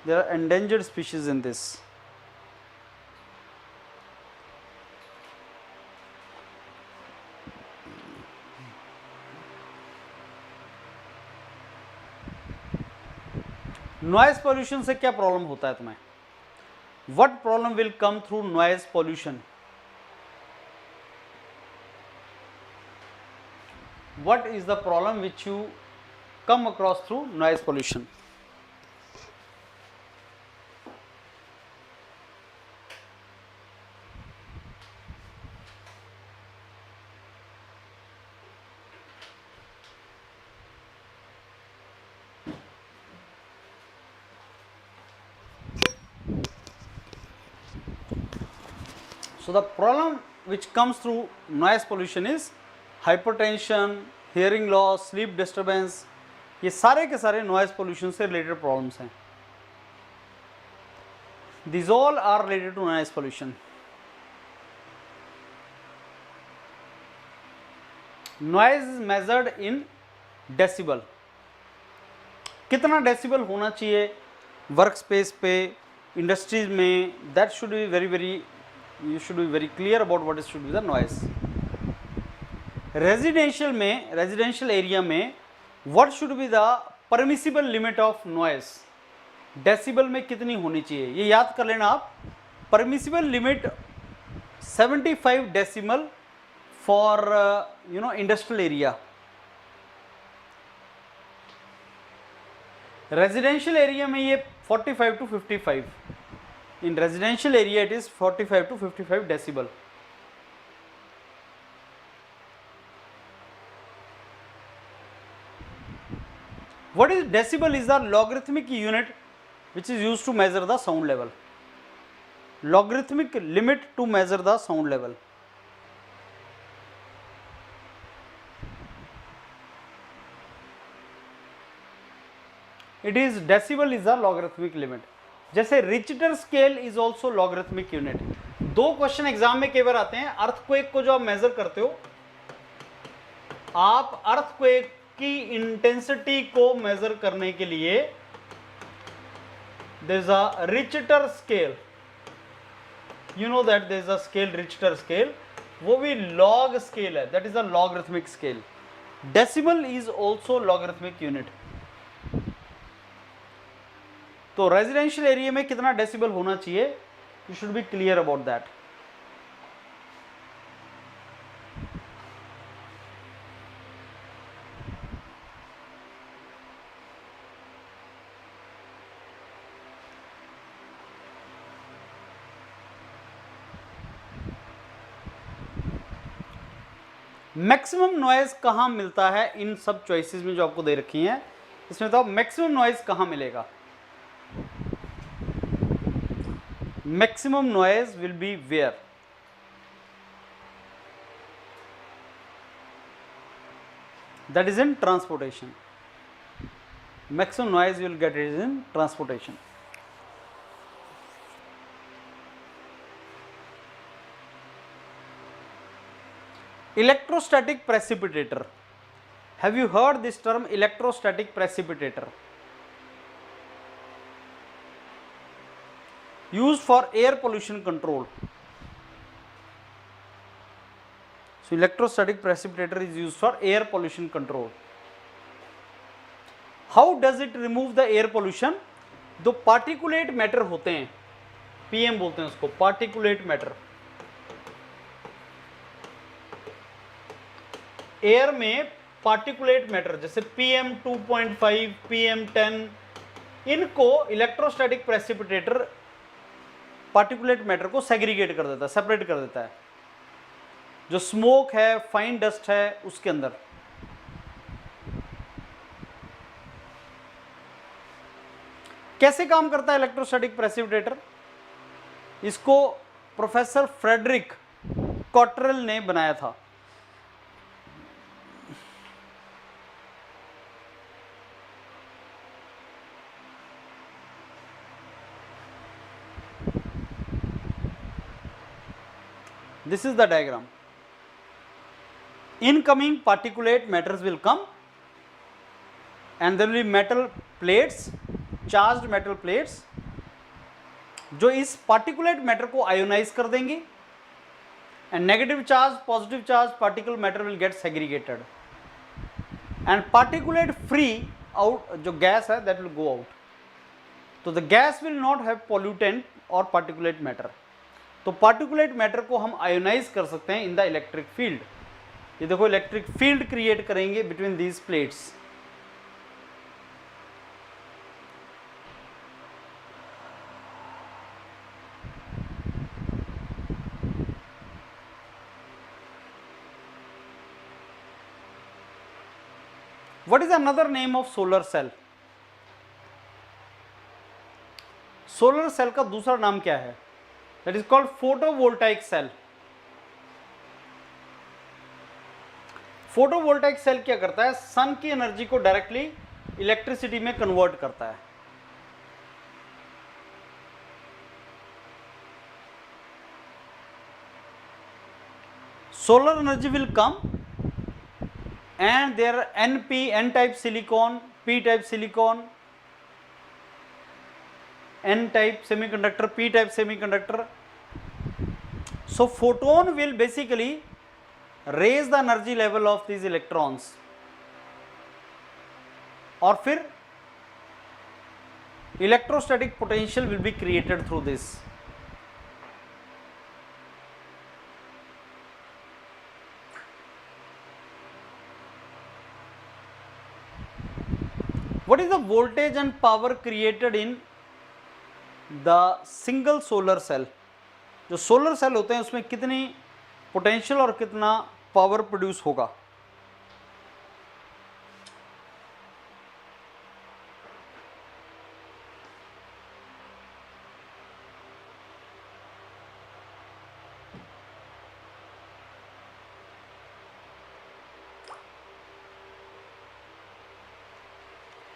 There are endangered species in this. Noise pollution से क्या प्रॉब्लम होता है तुम्हें? What problem will come through noise pollution? What is the problem which you come across through noise pollution? So the problem which comes through noise pollution is hypertension, hearing loss, sleep disturbance। ये सारे के सारे noise pollution से related problems हैं। These all are related to noise pollution। Noise is measured in decibel। कितना decibel होना चाहिए work space पे, इंडस्ट्रीज में, that should be very you should be very clear about what should be the noise। Residential में, residential area में what should be the permissible limit of noise? Decibel में कितनी होनी चाहिए ये याद कर लेना आप। Permissible limit 75 decibel for industrial area. Residential area में ये 45 to 55। In residential area it is 45 to 55 decibel। What is decibel? Is the logarithmic unit which is used to measure the sound level। Logarithmic limit to measure the sound level। It is decibel is the logarithmic limit। जैसे Richter scale is also logarithmic unit. दो question exam में कई बार आते हैं। Earthquake को जो आप major करते हो, आप अर्थक्वेक की इंटेंसिटी को मेजर करने के लिए there is a Richter scale. You know that there is a scale Richter scale, वो भी लॉग स्केल है, that is a logarithmic scale. Decibel is also logarithmic unit. तो रेजिडेंशियल एरिया में कितना डेसिबल होना चाहिए, you should be clear about that. Maximum noise कहां मिलता है इन सब चॉइसेस में जो आपको दे रखी हैं, इसमें तो मैक्सिमम नॉइज कहां मिलेगा? maximum noise will be where? That is in transportation. Maximum noise you will get is in transportation. Electrostatic precipitator. Have you heard this term, electrostatic precipitator? Used for air pollution control. So electrostatic precipitator is used for air pollution control. How does it remove the air pollution? दो particulate matter होते हैं, PM बोलते हैं उसको, particulate matter. Air में particulate matter जैसे PM 2.5, PM 10, इनको electrostatic precipitator particulate matter को सेग्रीगेट कर देता है, सेपरेट कर देता है। जो स्मोक है, फाइन डस्ट है, उसके अंदर। कैसे काम करता है इलेक्ट्रोस्टैटिक प्रेसिपिटेटर? इसको प्रोफेसर फ्रेडरिक कॉटरेल ने बनाया था। This is the diagram. Incoming particulate matters will come and there will be metal plates, charged metal plates, जो इस particulate matter को ionize कर देंगी and negative charge, positive charge particle matter will get segregated and particulate free out जो gas है that will go out. तो the gas will not have pollutant or particulate matter. तो particulate matter को हम ionise कर सकते हैं in the electric field. ये देखो इलेक्ट्रिक फील्ड क्रिएट करेंगे between these plates. What is another name of solar cell? Solar cell का दूसरा नाम क्या है? That is called photovoltaic cell. Photovoltaic cell क्या करता है? सन की एनर्जी को डायरेक्टली इलेक्ट्रिसिटी में कन्वर्ट करता है। Solar energy will come and there are N type silicon, P type silicon, N type semiconductor, P type semiconductor. So photon will basically raise the energy level of these electrons और फिर electrostatic potential will be created through this. What is the voltage and power created in the single solar cell? जो solar cell होते हैं उसमें कितनी potential और कितना power produce होगा?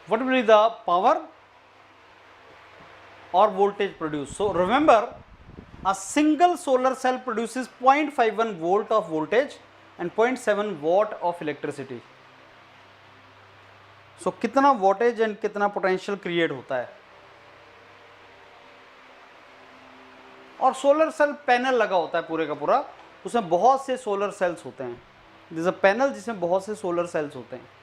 What will be the power or voltage produced? So remember, a single solar cell produces 0.51 volt of voltage and 0.7 watt of electricity. So कितना voltage and कितना potential create होता है? और सोलर सेल पैनल लगा होता है पूरे का पूरा, उसमें बहुत से सोलर सेल्स होते हैं। दिस इज अ पैनल जिसमें बहुत से सोलर सेल्स होते हैं।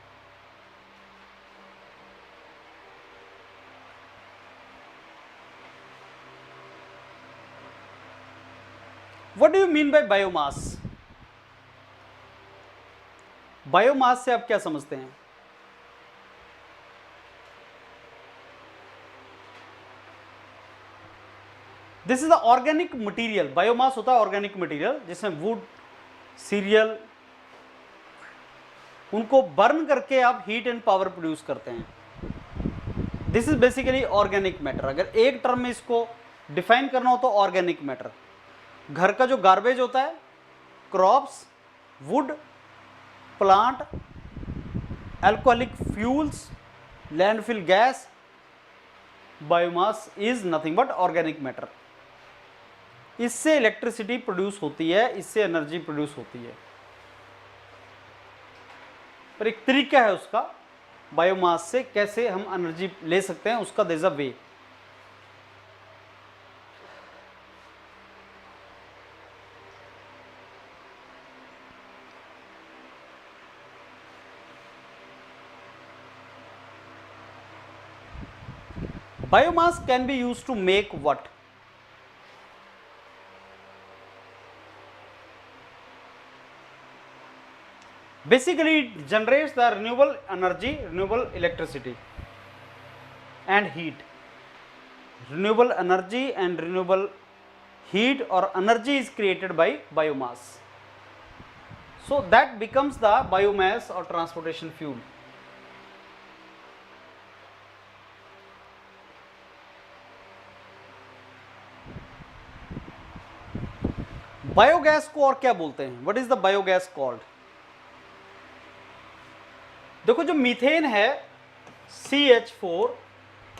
What do you mean by biomass? Biomass से आप क्या समझते हैं? This is the organic material. Biomass होता है ऑर्गेनिक मटीरियल जिसमें वुड, सीरियल, उनको बर्न करके आप हीट एंड पावर प्रोड्यूस करते हैं। This is basically organic matter. अगर एक टर्म में इसको डिफाइन करना हो तो ऑर्गेनिक मैटर। घर का जो गार्बेज होता है, crops, would, plant, alcoholic fuels, landfill gas, biomass is nothing but organic matter. इससे इलेक्ट्रिसिटी प्रोड्यूस होती है, इससे एनर्जी प्रोड्यूस होती है। पर एक तरीका है उसका, बायोमास से कैसे हम एनर्जी ले सकते हैं, उसका there is a way. Biomass can be used to make what? Basically, it generates the renewable energy, renewable electricity and heat. Renewable energy and renewable heat or energy is created by biomass. So that becomes the biomass or transportation fuel. Biogas को और क्या बोलते हैं? What is the biogas called? देखो, जो methane है CH4,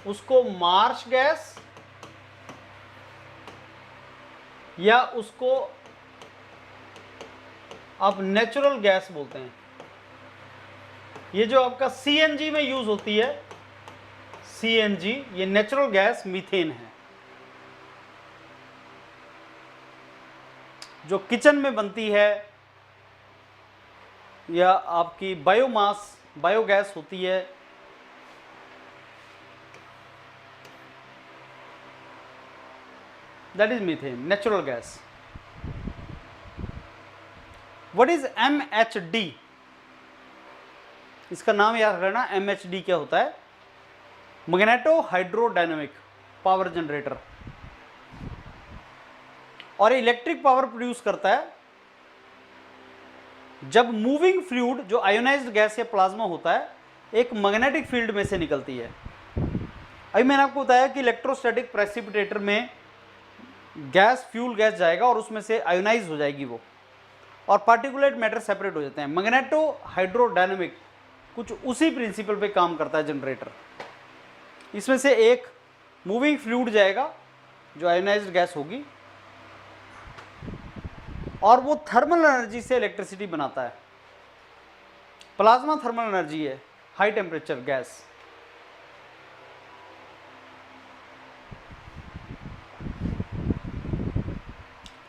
उसको Marsh gas या उसको आप नेचुरल गैस बोलते हैं। ये जो आपका CNG में यूज होती है, CNG, ये नेचुरल गैस मीथेन है। जो किचन में बनती है या आपकी बायोमास, बायोगैस होती है, that is methane, natural gas. What is MHD? इसका नाम याद रखना, MHD क्या होता है? Magneto hydrodynamic power generator. और इलेक्ट्रिक पावर प्रोड्यूस करता है जब मूविंग फ्लूइड, जो आयोनाइज्ड गैस या प्लाज्मा होता है, एक मैग्नेटिक फील्ड में से निकलती है। अभी मैंने आपको बताया कि इलेक्ट्रोस्टैटिक प्रेसिपिटेटर में गैस, फ्यूल गैस जाएगा और उसमें से आयोनाइज हो जाएगी वो, और पार्टिकुलेट मैटर सेपरेट हो जाते हैं। मैग्नेटो हाइड्रोडायनेमिक कुछ उसी प्रिंसिपल पे काम करता है जनरेटर। इसमें से एक मूविंग फ्लूइड जाएगा जो आयोनाइज्ड गैस होगी, और वो थर्मल एनर्जी से इलेक्ट्रिसिटी बनाता है। प्लाज्मा थर्मल एनर्जी है, हाई टेम्परेचर गैस।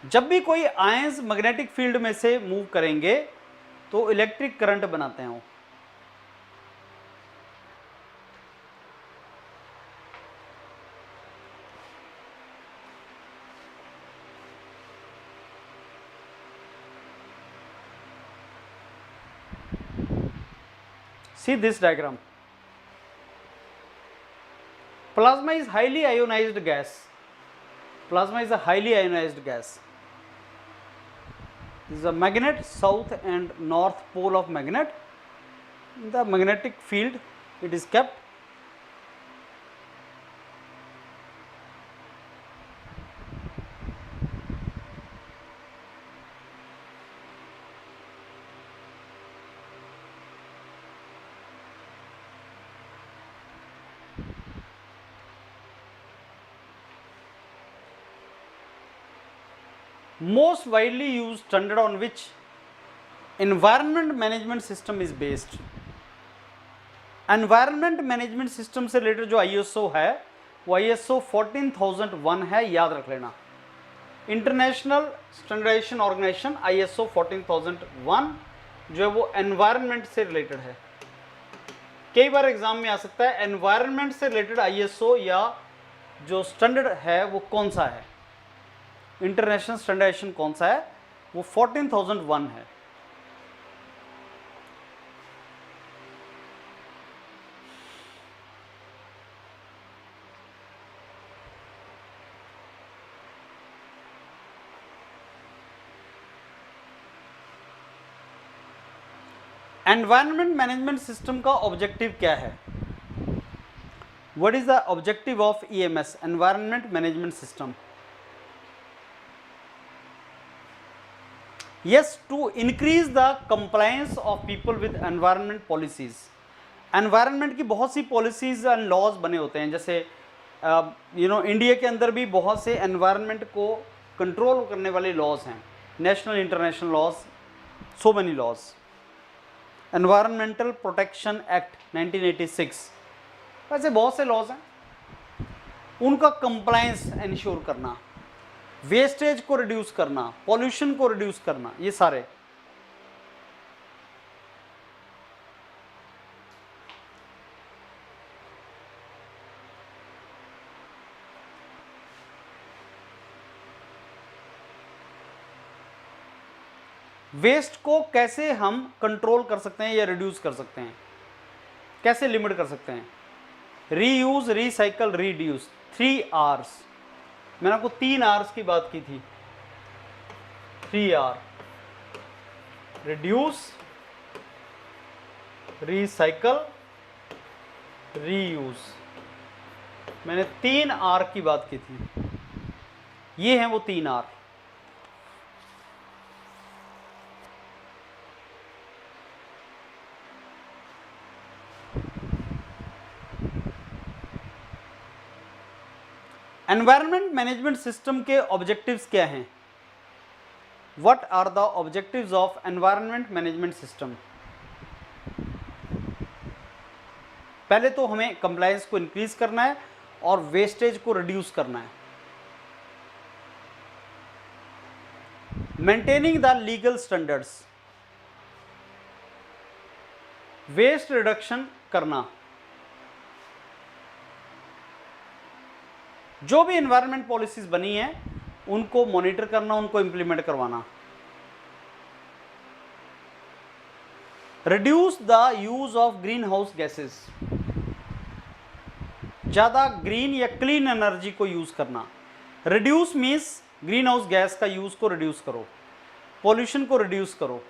जब भी कोई आयंस मैग्नेटिक फील्ड में से मूव करेंगे तो इलेक्ट्रिक करंट बनाते हैं वो। See this diagram. Plasma is highly ionized gas. Plasma is a highly ionized gas. This is a magnet, south and north pole of magnet. In the magnetic field, it is kept. Most widely used standard on which environment management system is based. Environment management system से related जो ISO है वो ISO 14001 है, याद रख लेना। International standardisation organisation ISO 14001 जो है वो एनवायरनमेंट से रिलेटेड है। कई बार एग्जाम में आ सकता है एनवायरनमेंट से रिलेटेड ISO या जो स्टैंडर्ड है वो कौन सा है, इंटरनेशनल स्टैंडर्डाइजेशन कौन सा है, वो 14001 है। एनवायरनमेंट मैनेजमेंट सिस्टम का ऑब्जेक्टिव क्या है? What is the objective of EMS, Environment Management System? Yes, to increase the compliance of people with environment policies. Environment की बहुत सी पॉलिसीज़ एंड लॉज बने होते हैं, जैसे इंडिया के अंदर भी बहुत से एनवायरनमेंट को कंट्रोल करने वाले लॉज हैं, national international laws, so many laws. Environmental Protection Act 1986, ऐसे बहुत से लॉज हैं, उनका कंप्लायंस इंश्योर करना, वेस्टेज को रिड्यूस करना, पॉल्यूशन को रिड्यूस करना, ये सारे। वेस्ट को कैसे हम कंट्रोल कर सकते हैं या रिड्यूस कर सकते हैं, कैसे लिमिट कर सकते हैं? Reuse, recycle, reduce, 3 Rs। मैंने आपको 3 Rs की बात की थी। 3R, reduce, recycle, reuse. मैंने 3 R की बात की थी, ये हैं वो 3 R। एनवायरनमेंट मैनेजमेंट सिस्टम के ऑब्जेक्टिव्स क्या हैं? What are the objectives of environment management system? पहले तो हमें कंप्लायंस को इंक्रीज करना है और वेस्टेज को रिड्यूस करना है। Maintaining the legal standards, waste reduction करना, जो भी एनवायरनमेंट पॉलिसीज बनी हैं उनको मॉनिटर करना, उनको इंप्लीमेंट करवाना। Reduce the use of green house gases, ज़्यादा ग्रीन या क्लीन एनर्जी को यूज करना। Reduce means green house gas का यूज को रिड्यूस करो, पॉल्यूशन को रिड्यूस करो।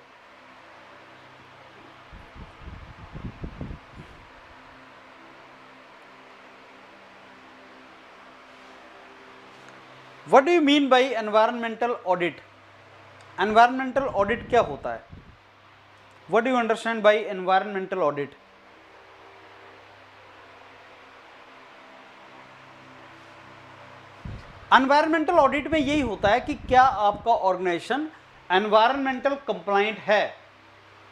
What do you mean by environmental audit? Environmental audit क्या होता है? What do you understand by environmental audit? Environmental audit में यही होता है कि क्या आपका ऑर्गेनाइजेशन एनवायरमेंटल कंप्लाइंट है,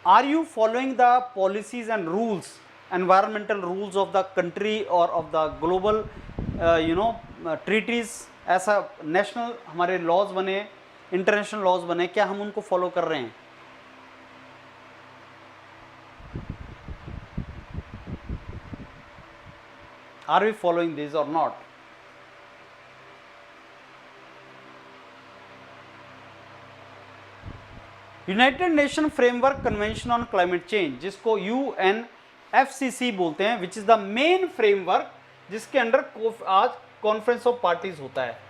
are you following the policies and rules, environmental rules of the country और ऑफ द ग्लोबल ट्रीटीज। ऐसा नेशनल हमारे लॉज बने, इंटरनेशनल लॉज बने, क्या हम उनको फॉलो कर रहे हैं? आर वी फॉलोइंग दिस और not? United Nation Framework Convention on climate Change, जिसको UNFCC बोलते हैं, which is the main framework जिसके अंडर आज कॉन्फ्रेंस ऑफ पार्टीज होता है।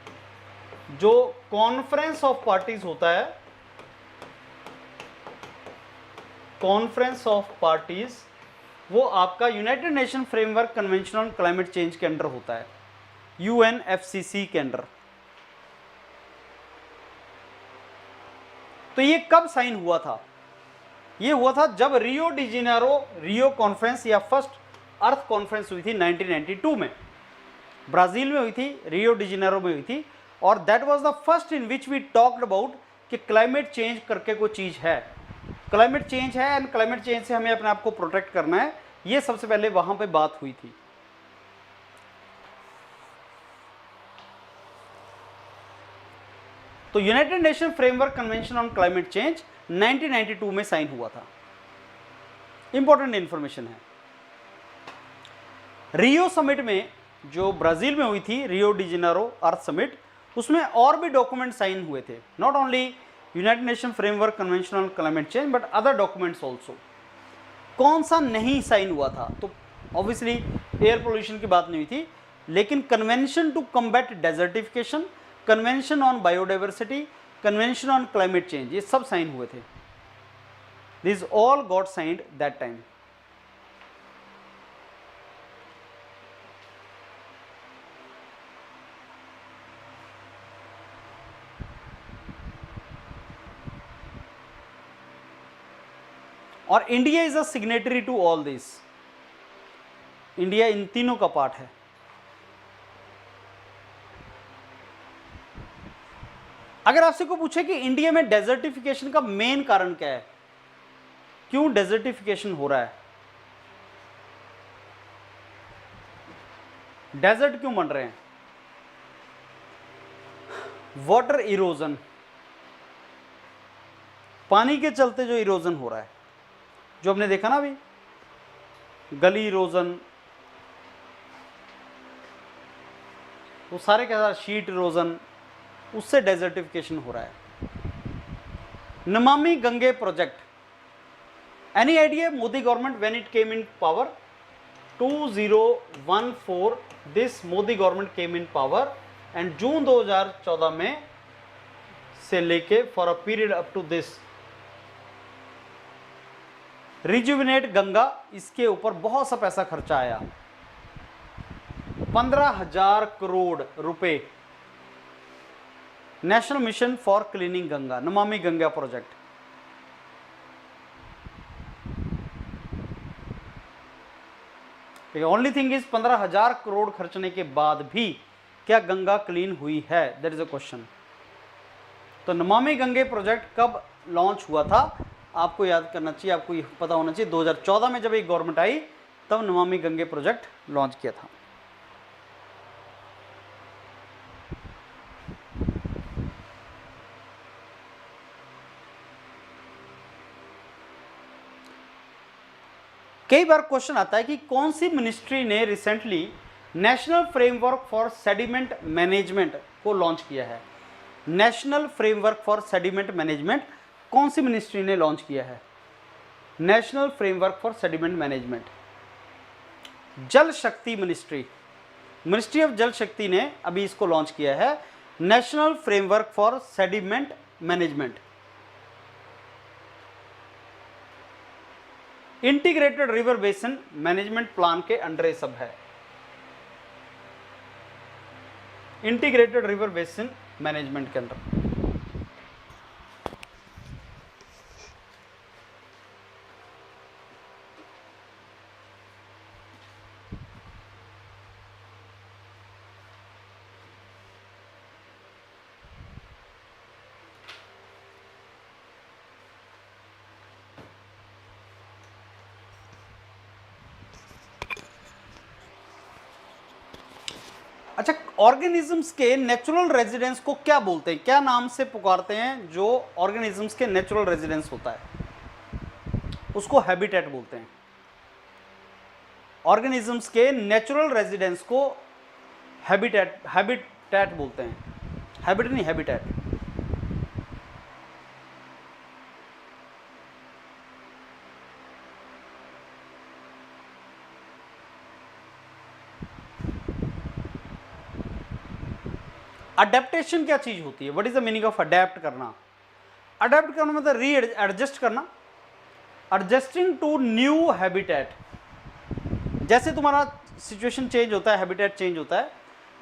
जो कॉन्फ्रेंस ऑफ पार्टीज होता है, कॉन्फ्रेंस ऑफ पार्टीज, वो आपका United Nation Framework Convention on climate change के अंडर होता है, UNFCC के अंडर। तो ये कब साइन हुआ था? ये हुआ था जब रियो डी जेनेरो रियो कॉन्फ्रेंस या फर्स्ट अर्थ कॉन्फ्रेंस हुई थी 1992 में, ब्राजील में हुई थी, रियो डी जेनेरो में हुई थी। और that was the first in which we talked about कि क्लाइमेट चेंज करके कोई चीज़ है, क्लाइमेट चेंज है एंड क्लाइमेट चेंज से हमें अपने आप को प्रोटेक्ट करना है। ये सबसे पहले वहां पे बात हुई थी। तो United Nation Framework Convention on climate change 1992 में साइन हुआ था। इंपॉर्टेंट इंफॉर्मेशन है। रियो समिट में जो ब्राजील में हुई थी, रियो डी जेनेरो अर्थ समिट, उसमें और भी डॉक्यूमेंट साइन हुए थे, not only United Nation Framework Convention on climate change but other documents also. कौन सा नहीं साइन हुआ था? तो ऑब्वियसली एयर पोल्यूशन की बात नहीं हुई थी, लेकिन convention to combat desertification, convention on biodiversity, convention on climate change, ये सब साइन हुए थे। This all got signed that time. और India is a signatory to all this, India इन तीनों का पार्ट है। अगर आपसे को पूछे कि इंडिया में डेजर्टिफिकेशन का मेन कारण क्या है, क्यों डेजर्टिफिकेशन हो रहा है, डेजर्ट क्यों बन रहे हैं, वाटर इरोजन, पानी के चलते जो इरोजन हो रहा है, जो हमने देखा ना अभी, गली इरोजन, वो सारे के सारे शीट इरोजन, उससे डेजर्टिफिकेशन हो रहा है। Namami Gange project, any idea Modi government when it came in power? 2014 this Modi government came in power and June 2014 में से लेके for a period up to this rejuvenate Ganga, इसके ऊपर बहुत सा पैसा खर्चा आया, 15,000 करोड़ रुपए, national mission for cleaning Ganga, Namami Ganga project. Only thing is 15,000 crore खर्चने के बाद भी क्या गंगा क्लीन हुई है, दैट इज अ क्वेश्चन। तो नमामि गंगे प्रोजेक्ट कब लॉन्च हुआ था, आपको याद करना चाहिए, आपको ये पता होना चाहिए, 2014 में जब एक गवर्नमेंट आई तब नमामि गंगे प्रोजेक्ट लॉन्च किया था। कई बार क्वेश्चन आता है कि कौन सी मिनिस्ट्री ने recently national framework for sediment management को लॉन्च किया है। National framework for sediment management कौन सी मिनिस्ट्री ने लॉन्च किया है? National framework for sediment management, जल शक्ति मिनिस्ट्री, मिनिस्ट्री ऑफ जल शक्ति ने अभी इसको लॉन्च किया है, national framework for sediment management. Integrated river basin management plan के अंडर ये सब है, इंटीग्रेटेड रिवर बेसिन मैनेजमेंट के अंदर। अच्छा, ऑर्गेनिजम्स के नेचुरल रेजिडेंस को क्या बोलते हैं, क्या नाम से पुकारते हैं? जो ऑर्गेनिजम्स के नेचुरल रेजिडेंस होता है उसको हैबिटेट बोलते हैं। ऑर्गेनिजम्स के नेचुरल रेजिडेंस को हैबिटेट बोलते हैं, हैबिट नहीं, हैबिटेट। अडेप्टेशन क्या चीज होती है? What is the meaning of adapt करना? अडेप्ट करना मतलब री एडजस्ट करना, एडजस्टिंग टू न्यू हैबिटेट। जैसे तुम्हारा सिचुएशन चेंज होता है, हैबिटेट चेंज होता है,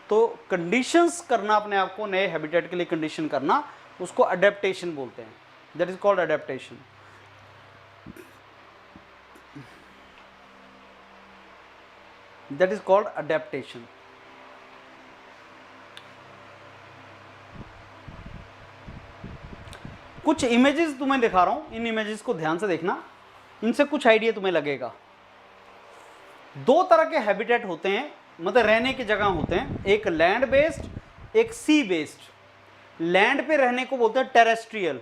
तो कंडीशंस करना अपने आप को नए हैबिटेट के लिए कंडीशन करना, उसको अडेप्टेशन बोलते हैं। That is called adaptation. That is called adaptation. कुछ इमेजेस तुम्हें दिखा रहा हूं, इन इमेजेस को ध्यान से देखना, इनसे कुछ आइडिया तुम्हें लगेगा। दो तरह के हैबिटेट होते हैं, मतलब रहने की जगह होते हैं, एक लैंड बेस्ड, एक सी बेस्ड। लैंड पे रहने को बोलते हैं टेरेस्ट्रियल,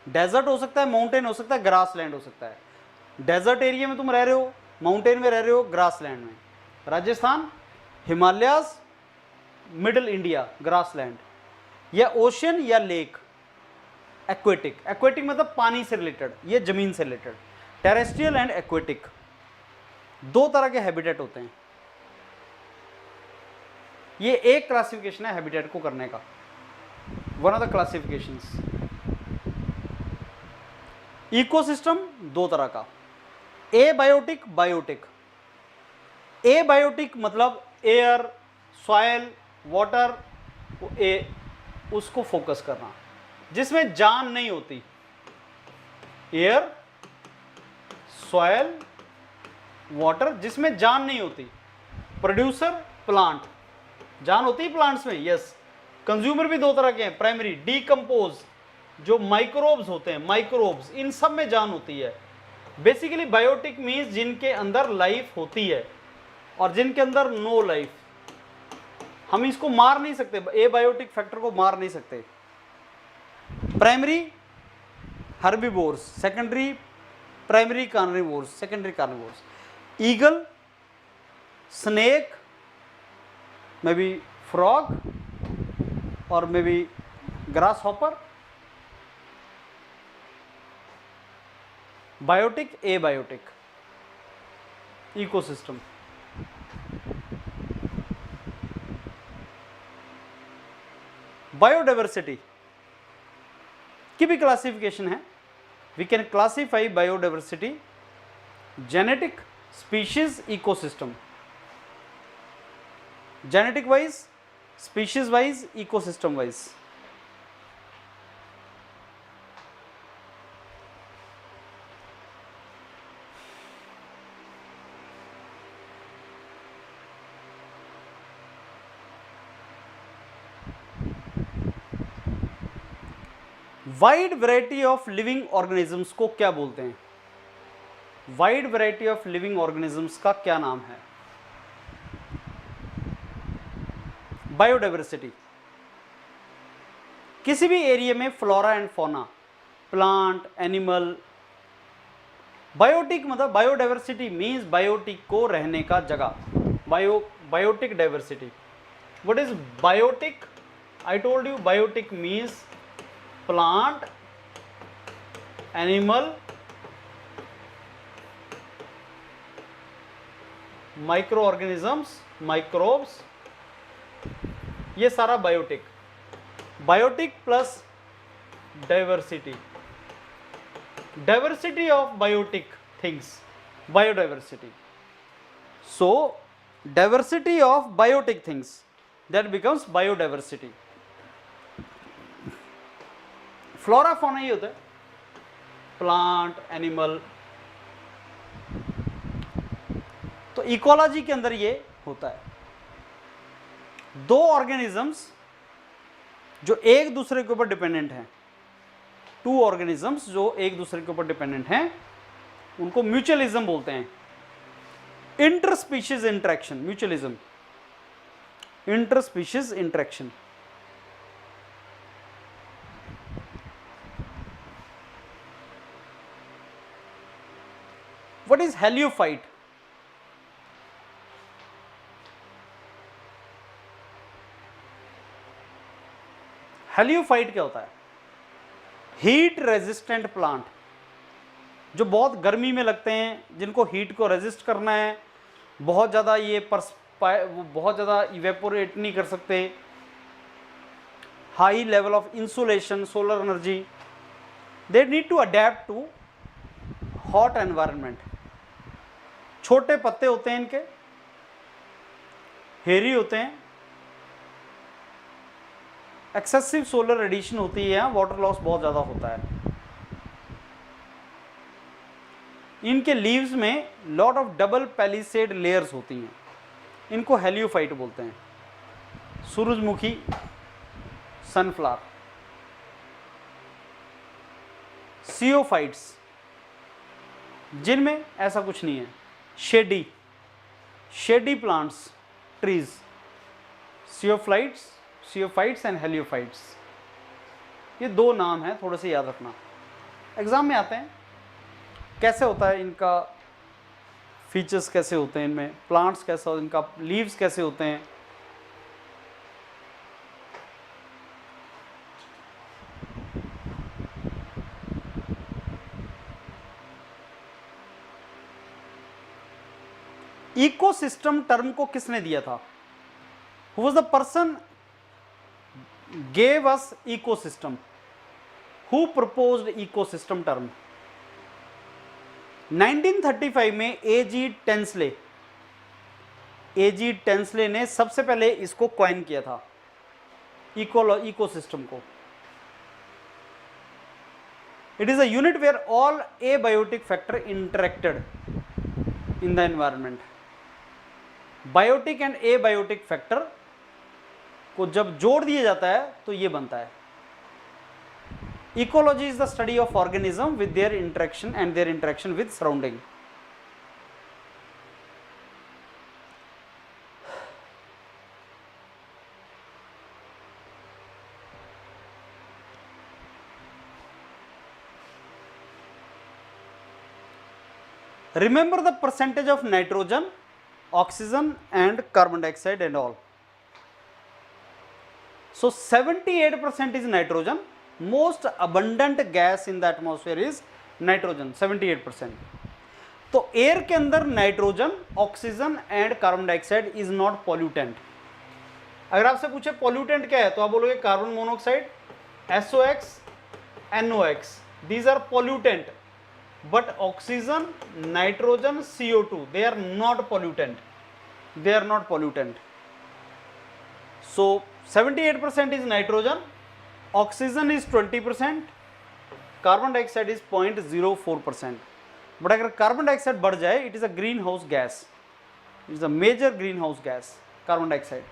डेजर्ट हो सकता है, माउंटेन हो सकता है, ग्रास लैंड हो सकता है। डेजर्ट एरिया में तुम रह रहे हो, माउंटेन में रह रहे हो, ग्रास लैंड में। Rajasthan, Himalayas, middle India, grass land, या ओशन या लेक, एक्वेटिक। एक्वेटिक मतलब पानी से रिलेटेड, ये जमीन से रिलेटेड। टेरेस्ट्रियल एंड एक्वेटिक, दो तरह के हैबिटेट होते हैं। ये एक क्लासिफिकेशन है हैबिटेट को करने का, one of the classifications. Ecosystem दो तरह का, एबायोटिक, बायोटिक। एबायोटिक मतलब एयर, सॉइल, वाटर, उसको फोकस करना, जिसमें जान नहीं होती। एयर, सॉयल, वाटर, जिसमें जान नहीं होती। प्रोड्यूसर प्लांट, जान होती है प्लांट्स में, यस। कंज्यूमर भी दो तरह के हैं, प्राइमरी, डीकम्पोज, जो माइक्रोब्स होते हैं, माइक्रोब्स, इन सब में जान होती है। बेसिकली बायोटिक मीन्स जिनके अंदर लाइफ होती है और जिनके अंदर नो लाइफ। हम इसको मार नहीं सकते, एबायोटिक फैक्टर को मार नहीं सकते। Primary herbivores, secondary primary carnivores, secondary carnivores. Eagle, snake, may be frog और may be grasshopper. Biotic, abiotic, ecosystem. Biodiversity की भी क्लासिफिकेशन है। We can classify biodiversity genetic, species, ecosystem. Genetic wise, species wise, ecosystem wise. Wide variety of living organisms को क्या बोलते हैं? Wide variety of living organisms का क्या नाम है? बायोडाइवर्सिटी। किसी भी एरिया में flora and fauna, plant, animal. Biotic मतलब बायोडाइवर्सिटी मीन्स बायोटिक को रहने का जगह, biotic diversity. What is biotic? I told you biotic means plant, animal, micro organisms, microbes, ये सारा biotic. Biotic plus diversity, diversity of biotic things, biodiversity. So diversity of biotic things, that becomes biodiversity. Flora fauna ये होता है, plant, animal. तो ecology के अंदर ये होता है। दो ऑर्गेनिजम्स जो एक दूसरे के ऊपर डिपेंडेंट हैं, टू ऑर्गेनिजम्स जो एक दूसरे के ऊपर डिपेंडेंट हैं, उनको म्यूचुअलिज्म बोलते हैं। Interspecies interaction, mutualism, interspecies interaction. What is heliophyte? Heliophyte क्या होता है? हीट रेजिस्टेंट प्लांट, जो बहुत गर्मी में लगते हैं, जिनको हीट को रेजिस्ट करना है, बहुत ज़्यादा ये बहुत ज़्यादा इवेपोरेट नहीं कर सकते, high level of insulation, solar energy, they need to adapt to hot environment. छोटे पत्ते होते हैं इनके, हेरी होते हैं, एक्सेसिव सोलर रेडिएशन होती है, वाटर लॉस बहुत ज़्यादा होता है। इनके लीव्स में lot of double palisade layers होती हैं, इनको हेलियोफाइट बोलते हैं। सूरजमुखी, सनफ्लावर। सियोफाइट्स, जिनमें ऐसा कुछ नहीं है, shady plants, trees. Sciophytes and heliophytes, ये दो नाम हैं, थोड़े से याद रखना, एग्जाम में आते हैं। कैसे होता है इनका, फीचर्स कैसे होते हैं इनमें, प्लांट्स कैसा, इनका लीव्स कैसे होते हैं। इकोसिस्टम टर्म को किसने दिया था? Who was the person gave us ecosystem? Who proposed ecosystem term? 1935 में A.G. टेंसले ने सबसे पहले इसको कॉइन किया था, इकोसिस्टम को। It is a unit where all abiotic factor interacted in the environment. Biotic and abiotic factor को जब जोड़ दिया जाता है तो ये बनता है। Ecology is the study of organism with their interaction and there interaction with surrounding. Remember the percentage of nitrogen, oxygen and carbon dioxide and all. So 78% is nitrogen. Most abundant gas in the atmosphere is nitrogen, 78%. तो air के अंदर nitrogen, oxygen and carbon dioxide is not pollutant. अगर आपसे पूछे pollutant क्या है तो आप बोलोगे carbon monoxide, SOx, NOx, these are pollutant. But oxygen, nitrogen, CO2, they are not pollutant. They are not pollutant. So 78% is nitrogen, oxygen is 20%, carbon dioxide is 0.04%. But अगर carbon dioxide बढ़ जाए, it is a greenhouse gas. It is a major greenhouse gas, carbon dioxide.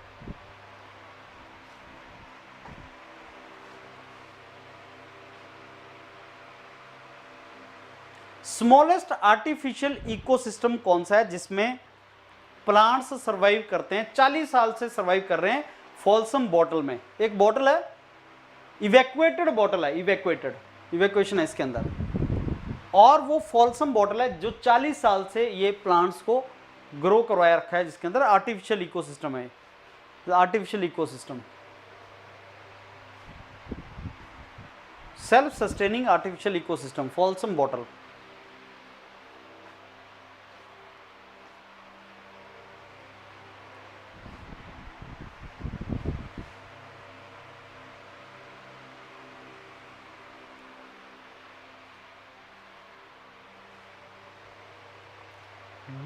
Smallest artificial ecosystem कौन सा है जिसमें plants survive करते हैं, 40 साल से सर्वाइव कर रहे हैं? फॉल्सम बॉटल में एक बॉटल है, इवैक्यूएटेड बॉटल है, इवैक्यूएशन है इसके अंदर, और वो फॉल्सम बॉटल है जो 40 साल से ये प्लांट्स को ग्रो करवाया रखा है, जिसके अंदर आर्टिफिशियल इकोसिस्टम है। Artificial ecosystem, self sustaining artificial ecosystem, Folsome bottle.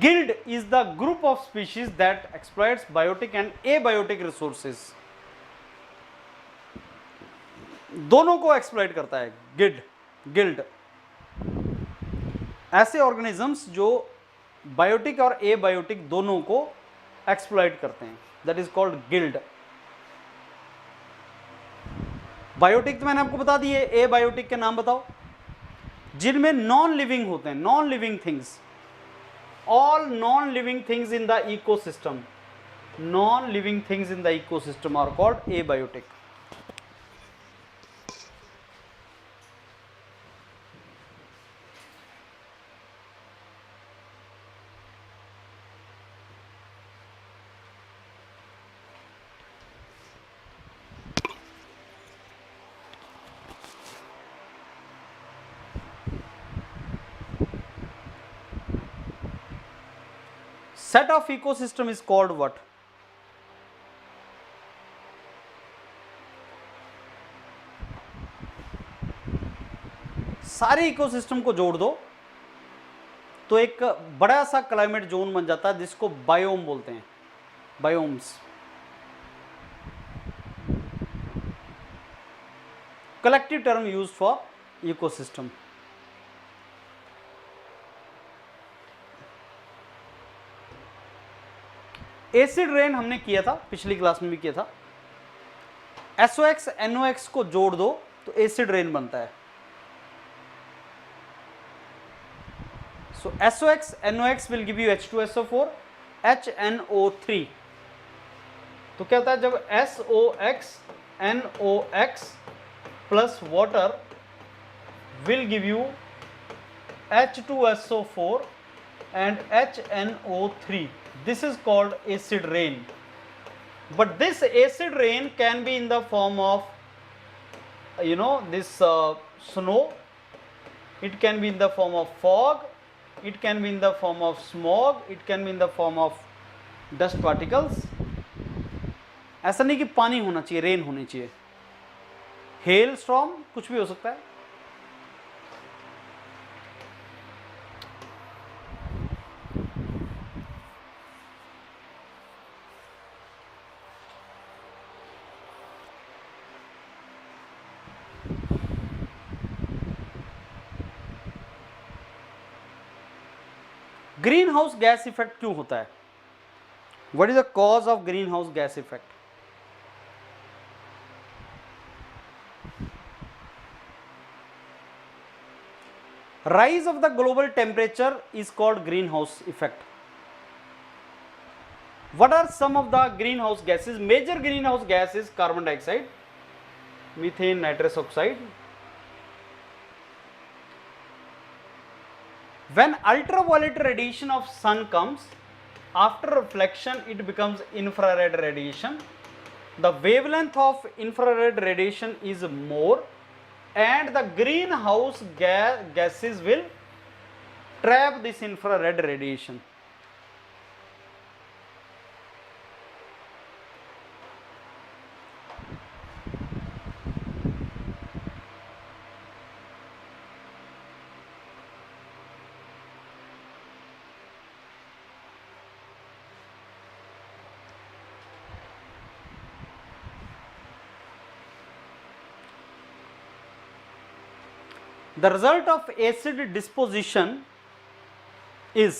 Guild is the group of species that exploits biotic and abiotic resources. दोनों को एक्सप्लॉइट करता है गिल्ड। ऐसे ऑर्गेनिजम्स जो बायोटिक और एबायोटिक दोनों को एक्सप्लॉइट करते हैं, that is called guild. Biotic तो मैंने आपको बता दिए, एबायोटिक के नाम बताओ। जिनमें नॉन लिविंग होते हैं, non living things, all non-living things in the ecosystem, non-living things in the ecosystem are called abiotic. Set of ecosystem is called what? सारे इकोसिस्टम को जोड़ दो तो एक बड़ा सा क्लाइमेट जोन बन जाता है जिसको बायोम बोलते हैं, biomes. Collective term used for ecosystem. Acid rain हमने किया था, पिछली क्लास में भी किया था। SOx, NOx को जोड़ दो तो एसिड रेन बनता है। सो SOx, NOx will give you H2SO4, HNO3। तो क्या होता है जब SOx, NOx plus water will give you H2SO4 and HNO3. This is called acid rain. But this acid rain can be in the form of, this snow. It can be in the form of fog. It can be in the form of smog. It can be in the form of dust particles. ऐसा नहीं कि पानी होना चाहिए, rain होनी चाहिए। Hello storm कुछ भी हो सकता है। ग्रीन हाउस गैस इफेक्ट क्यों होता है? What is the cause of green house gas effect? Rise of the global temperature is called greenhouse effect. What are some of the greenhouse gases? Major greenhouse gas is carbon dioxide, methane, nitrous oxide. When ultraviolet radiation of sun comes, after reflection it becomes infrared radiation. The wavelength of infrared radiation is more, and the greenhouse gases will trap this infrared radiation. The result of acid disposition is,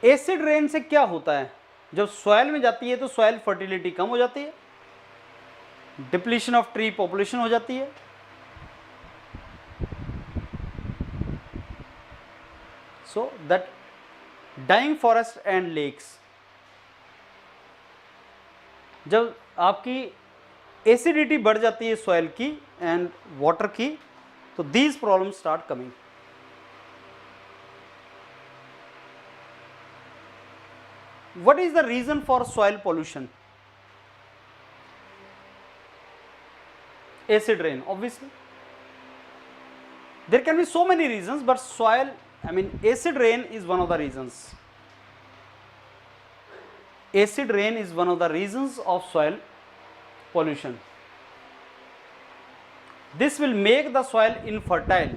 acid rain से क्या होता है? जब soil में जाती है तो soil fertility कम हो जाती है, डिप्लीशन ऑफ ट्री पॉपुलेशन हो जाती है, so that dying forest and lakes, जब आपकी एसिडिटी बढ़ जाती है सॉइल की एंड वाटर की, तो these problem start coming. What is the reason for soil pollution? Acid rain, obviously. There can be so many reasons, but acid rain is one of the reasons. Acid rain is one of the reasons of soil pollution. This will make the soil infertile.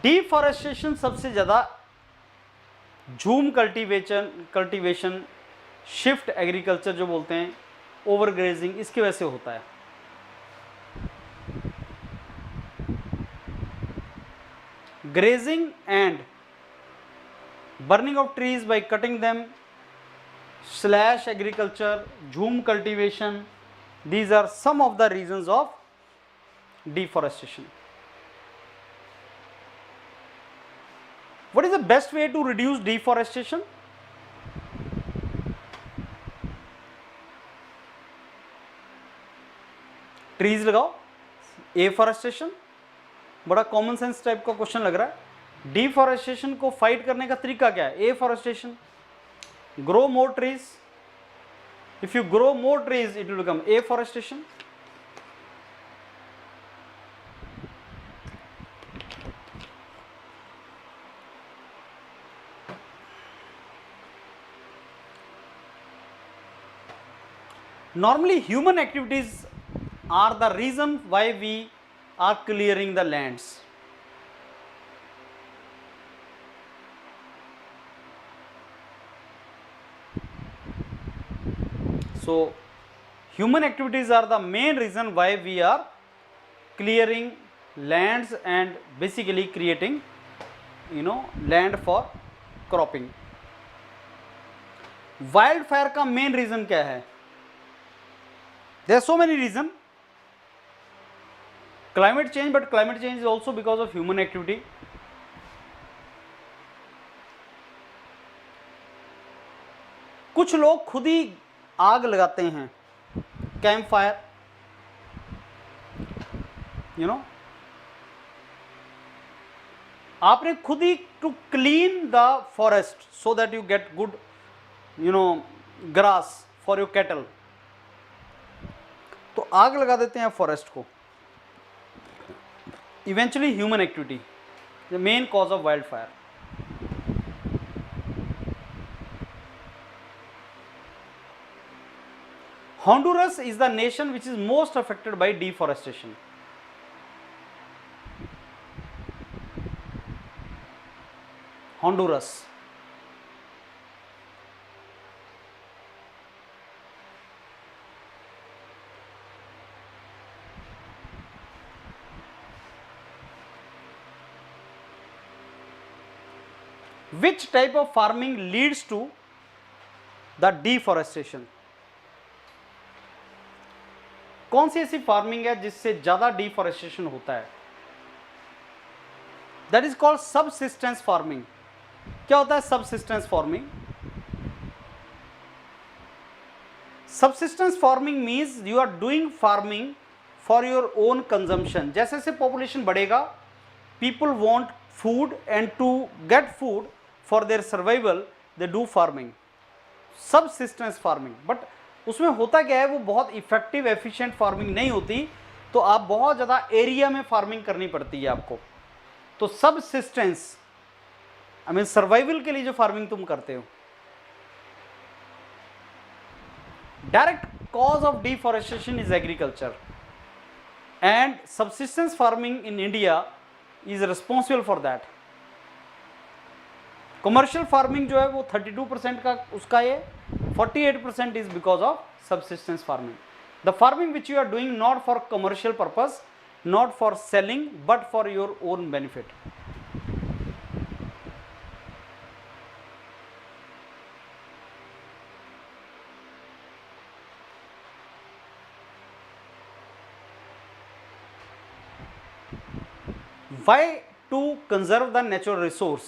Deforestation सबसे ज़्यादा झूम cultivation, shift agriculture जो बोलते हैं, over grazing, इसकी वजह से होता है. Grazing and burning of trees by cutting them, slash agriculture, jhum cultivation, these are some of the reasons of deforestation. What is the best way to reduce deforestation? Trees लगाओ. Afforestation बड़ा common sense type का question लग रहा है. Deforestation को fight करने का तरीका क्या है? Afforestation, grow more trees. If you grow more trees it will become afforestation. Normally human activities are the reason why we are clearing the lands. So human activities are the main reason why we are clearing lands and basically creating land for cropping. Wildfire का main reason क्या है? There are so many reasons. Climate change, but climate change is also because of human activity. कुछ लोग खुद ही आग लगाते हैं, camp fire, आपने खुद ही to clean the forest so that you get good grass for your cattle, तो आग लगा देते हैं फॉरेस्ट को. Eventually human activity the main cause of wild fire. Honduras is the nation which is most affected by deforestation. Honduras. Which type of farming leads to the deforestation? कौन सी ऐसी farming है जिससे ज्यादा डिफॉरेस्टेशन होता है? That is called subsistence farming. क्या होता है subsistence farming? Subsistence farming means you are doing farming for your own consumption. जैसे जैसे पॉपुलेशन बढ़ेगा, people want food and to get food for their survival they do farming, subsistence farming. But उसमें होता क्या है, वो बहुत इफेक्टिव एफिशिएंट फार्मिंग नहीं होती, तो आप बहुत ज़्यादा एरिया में फार्मिंग करनी पड़ती है आपको। तो सबसिस्टेंस आई मीन सर्वाइवल के लिए जो फार्मिंग तुम करते हो। Direct cause of deforestation is agriculture and subsistence farming in India is responsible for that. Commercial farming जो है वो 32% का उसका ये 48% is because of subsistence farming. The farming which you are doing not for commercial purpose, not for selling, but for your own benefit. Why to conserve the natural resource?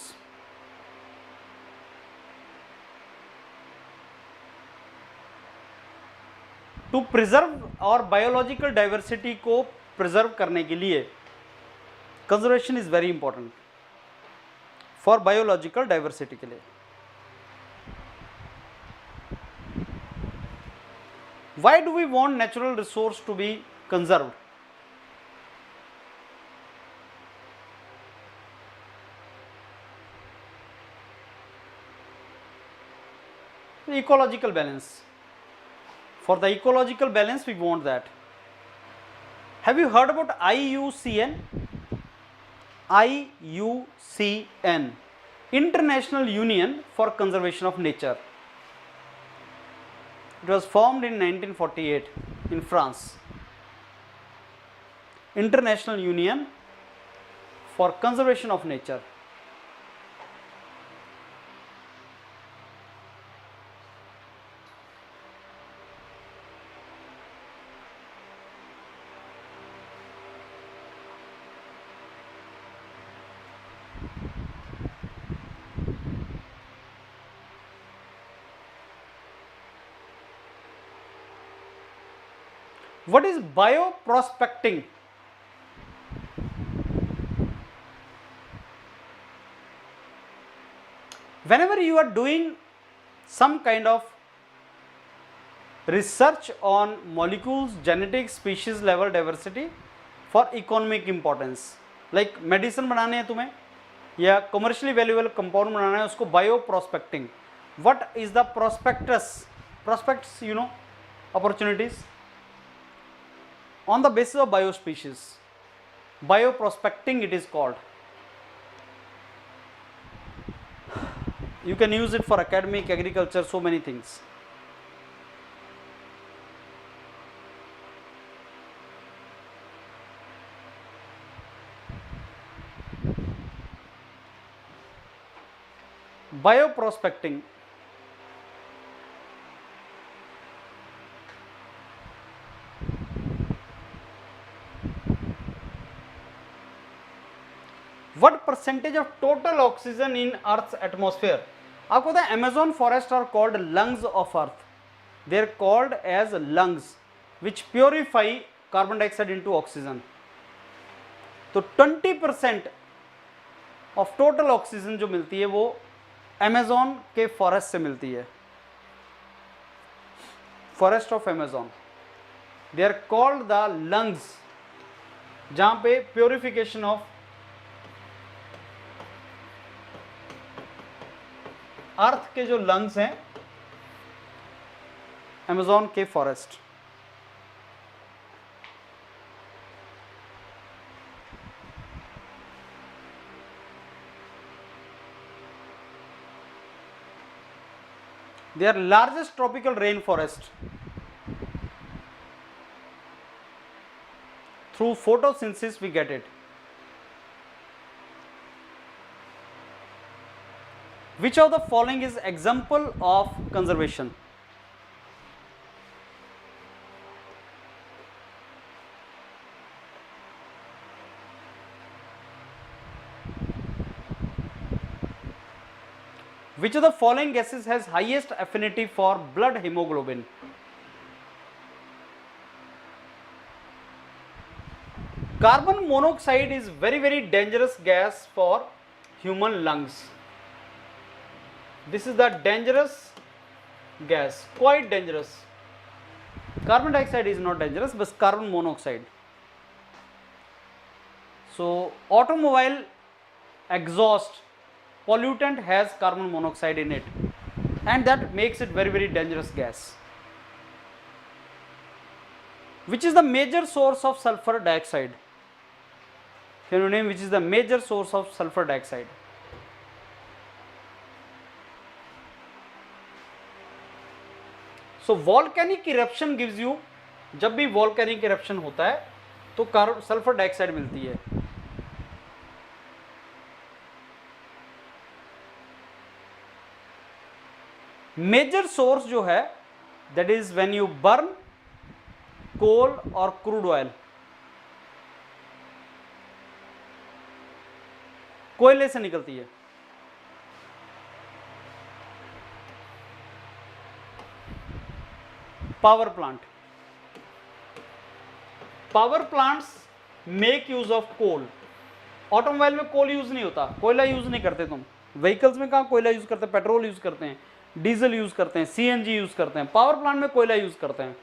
To preserve और biological diversity को preserve करने के लिए conservation is very important for biological diversity के लिए। Why do we want natural resource to be conserved? The ecological balance. For the ecological balance we want that. Have you heard about IUCN? IUCN, International Union for Conservation of Nature. It was formed in 1948 in France. International Union for Conservation of Nature. What is bioprospecting? Whenever you are doing some kind of research on molecules, genetics, species level diversity for economic importance, like medicine बनाने हैं तुम्हें या commercially valuable compound बनाना है, उसको bioprospecting. What is the prospectus? Prospects, you know, opportunities on the basis of biospecies. Bioprospecting it is called. You can use it for academic, agriculture, so many things. Bioprospecting. What percentage of total oxygen in Earth's atmosphere? आपको पता है Amazon forest are called lungs of Earth. They are called as lungs which purify carbon dioxide into oxygen. तो 20% of total oxygen जो मिलती है वो Amazon के forest से मिलती है. Forest of Amazon. They are called the lungs, जहाँ पे purification of अर्थ के जो लंग्स हैं अमेज़न के forest. They are largest tropical rainforest. Through photosynthesis we get it. Which of the following is example of conservation? Which of the following gases has highest affinity for blood hemoglobin? Carbon monoxide is very dangerous gas for human lungs. This is the dangerous gas, quite dangerous. Carbon dioxide is not dangerous, but carbon monoxide. So automobile exhaust pollutant has carbon monoxide in it, and that makes it very dangerous gas. Which is the major source of sulfur dioxide? Can you name which is the major source of sulfur dioxide? So volcanic eruption gives you, जब भी volcanic eruption होता है तो sulphur dioxide मिलती है. Major source जो है that is when you burn coal और क्रूड ऑयल. कोयले से निकलती है. Power plant. Power plants make use of coal. Automobile में कोल यूज नहीं होता, कोयला यूज नहीं करते तुम. व्हीकल्स में कहां कोयला यूज करते हैं? पेट्रोल यूज करते हैं, डीजल यूज करते हैं, सीएनजी यूज करते हैं. पावर प्लांट में कोयला यूज करते हैं.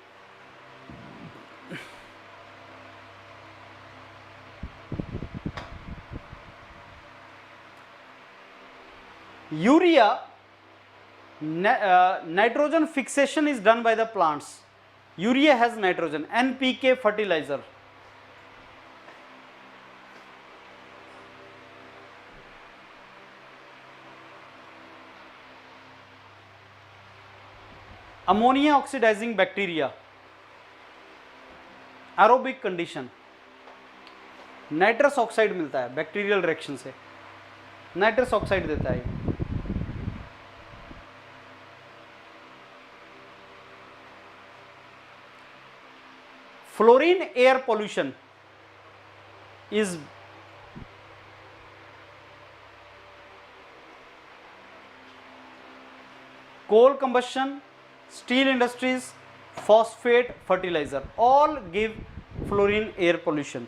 Urea nitrogen fixation is done by the plants. Urea has nitrogen. NPK fertilizer. Ammonia oxidizing bacteria. Aerobic condition. Nitrous oxide मिलता है बैक्टीरियल रिएक्शन से. नाइट्रस ऑक्साइड देता है. Fluorine air pollution is coal combustion, steel industries, phosphate fertilizer, all give fluorine air pollution.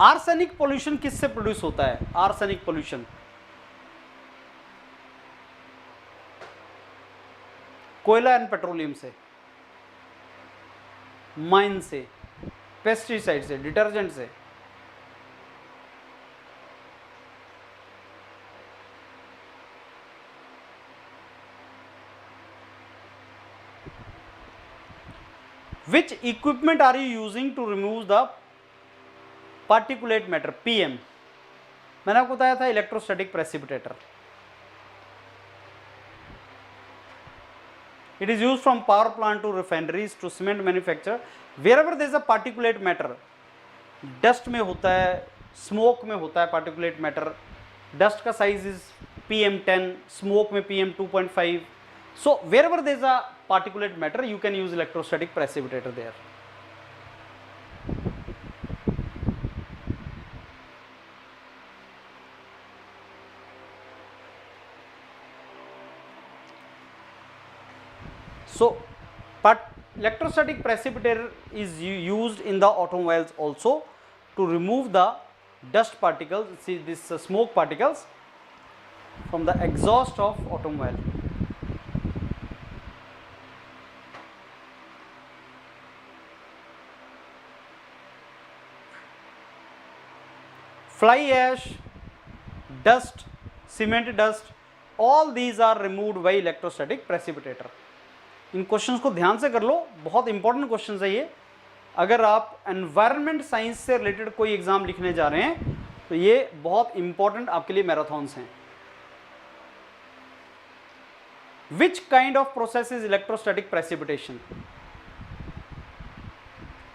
Arsenic pollution किससे produce होता है? Arsenic pollution कोयला and petroleum से, माइन से, पेस्टिसाइड से, डिटर्जेंट से. Which equipment are you using to remove the particulate matter? PM. मैंने आपको बताया था electrostatic precipitator. It is used from power plant to refineries to cement manufacture. Wherever there is a particulate matter, dust में होता है, smoke में होता है particulate matter. Dust का size is PM10, smoke में PM2.5. So wherever there is a particulate matter, you can use electrostatic precipitator there. So, but electrostatic precipitator is used in the automobiles also to remove the dust particles, see this smoke particles from the exhaust of automobile. Fly ash, dust, cement dust, all these are removed by electrostatic precipitator. In questions को ध्यान से कर लो, बहुत important questions है ये. अगर आप environment science से रिलेटेड कोई एग्जाम लिखने जा रहे हैं तो ये बहुत इंपॉर्टेंट आपके लिए मैराथन्स हैं. Which kind of process is electrostatic precipitation?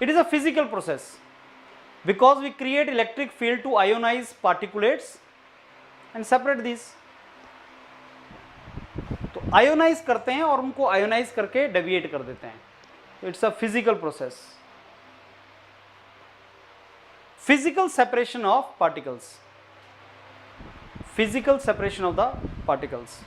It is a physical process because we create electric field to ionize particulates and separate these. तो आयोनाइज करते हैं और उनको आयोनाइज करके डेविएट कर देते हैं. It's a physical process. Physical separation of particles. Physical separation of the particles.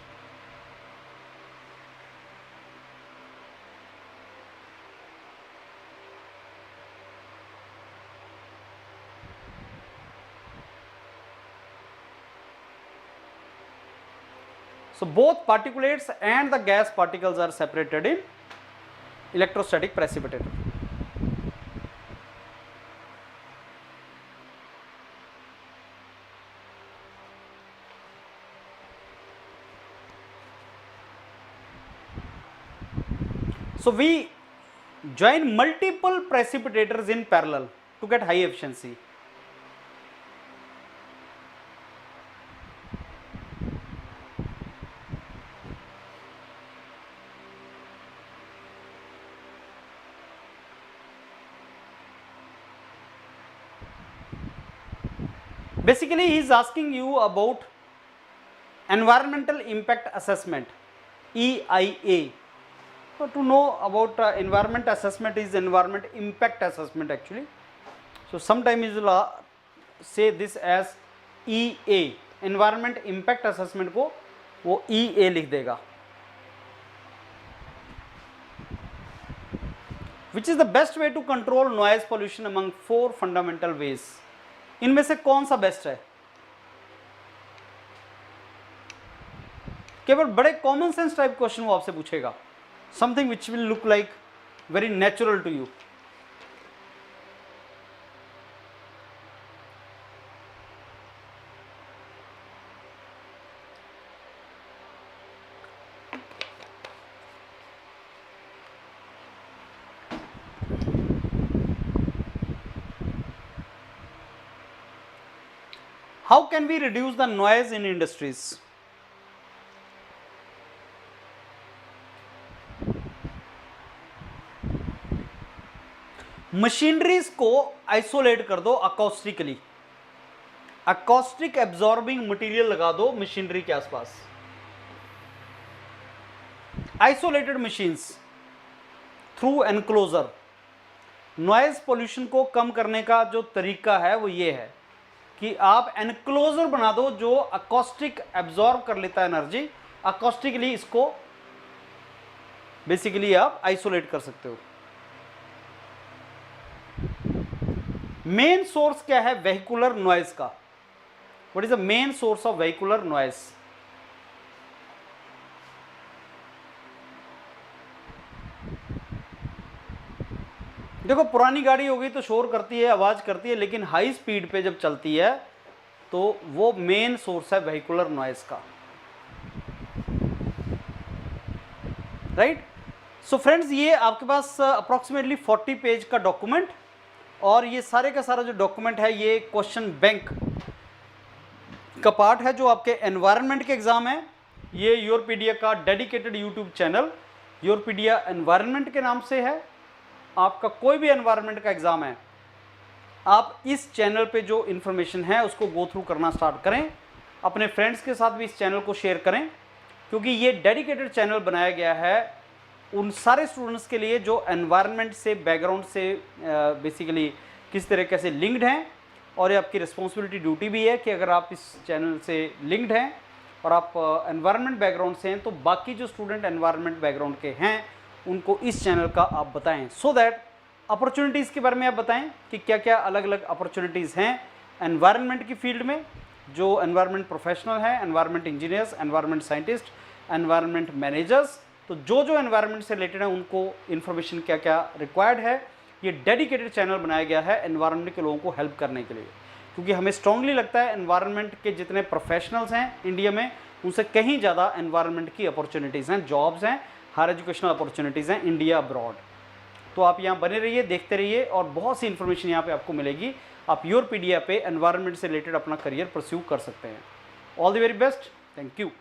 So both particulates and the gas particles are separated in electrostatic precipitator. So we join multiple precipitators in parallel to get high efficiency. Basically, he is asking you about environmental impact assessment, EIA. So to know about environment assessment is environment impact assessment actually. So sometimes you will say this as EA, environment impact assessment को वो EA लिख देगा. Which is the best way to control noise pollution among 4 fundamental ways? इनमें से कौन सा best है? केवल बड़े कॉमन सेंस टाइप क्वेश्चन वो आपसे पूछेगा. Something which will look like very natural to you. How can we reduce the noise in industries? Machineries को आइसोलेट कर दो अकॉस्टिकली. अकॉस्टिक एब्जॉर्बिंग मटेरियल लगा दो मशीनरी के आसपास. Isolated machines through enclosure. Noise pollution को कम करने का जो तरीका है वो ये है कि आप एनक्लोजर बना दो जो अकॉस्टिक एब्जॉर्ब कर लेता है एनर्जी. अकॉस्टिकली इसको बेसिकली आप आइसोलेट कर सकते हो. मेन सोर्स क्या है वेहिकुलर नॉइज का? What is the main source of vehicular noise? देखो पुरानी गाड़ी हो गई तो शोर करती है, आवाज करती है, लेकिन हाई स्पीड पे जब चलती है तो वो मेन सोर्स है वेहिकुलर नॉइज का. राइट. सो फ्रेंड्स, ये आपके पास अप्रोक्सीमेटली 40 पेज का डॉक्यूमेंट, और ये सारे का सारा जो डॉक्यूमेंट है ये क्वेश्चन बैंक का पार्ट है जो आपके एनवायरनमेंट के एग्जाम है. ये योरपीडिया का डेडिकेटेड यूट्यूब चैनल योरपीडिया एनवायरनमेंट के नाम से है. आपका कोई भी एनवायरनमेंट का एग्जाम है, आप इस चैनल पे जो इन्फॉर्मेशन है उसको गो थ्रू करना स्टार्ट करें. अपने फ्रेंड्स के साथ भी इस चैनल को शेयर करें, क्योंकि ये डेडिकेटेड चैनल बनाया गया है उन सारे स्टूडेंट्स के लिए जो एनवायरनमेंट से बैकग्राउंड से बेसिकली किस तरीके से लिंक्ड हैं. और ये आपकी रिस्पॉन्सिबिलिटी ड्यूटी भी है कि अगर आप इस चैनल से लिंक्ड हैं और आप एनवायरनमेंट बैकग्राउंड से हैं तो बाकी जो स्टूडेंट एनवायरनमेंट बैकग्राउंड के हैं उनको इस चैनल का आप बताएं, सो दैट अपॉर्चुनिटीज़ के बारे में आप बताएं कि क्या क्या अलग अलग अपॉर्चुनिटीज़ हैं एनवायरनमेंट की फील्ड में. जो एनवायरनमेंट प्रोफेशनल हैं, environment engineers, environment scientist, environment managers, तो जो एनवायरनमेंट से रिलेटेड है उनको इन्फॉर्मेशन क्या क्या रिक्वायर्ड है, ये डेडिकेटेड चैनल बनाया गया है एनवायरनमेंट के लोगों को हेल्प करने के लिए. क्योंकि हमें स्ट्रांगली लगता है एनवायरनमेंट के जितने प्रोफेशनल्स हैं इंडिया में उनसे कहीं ज़्यादा एनवायरनमेंट की अपॉर्चुनिटीज़ हैं, जॉब्स हैं, हायर एजुकेशनल अपॉर्चुनिटीज़ हैं इंडिया अब्रॉड. तो आप यहाँ बने रहिए, देखते रहिए, और बहुत सी इन्फॉर्मेशन यहाँ पे आपको मिलेगी. आप योरपीडिया पे एनवायरनमेंट से रिलेटेड अपना करियर परस्यू कर सकते हैं. All the very best. Thank you.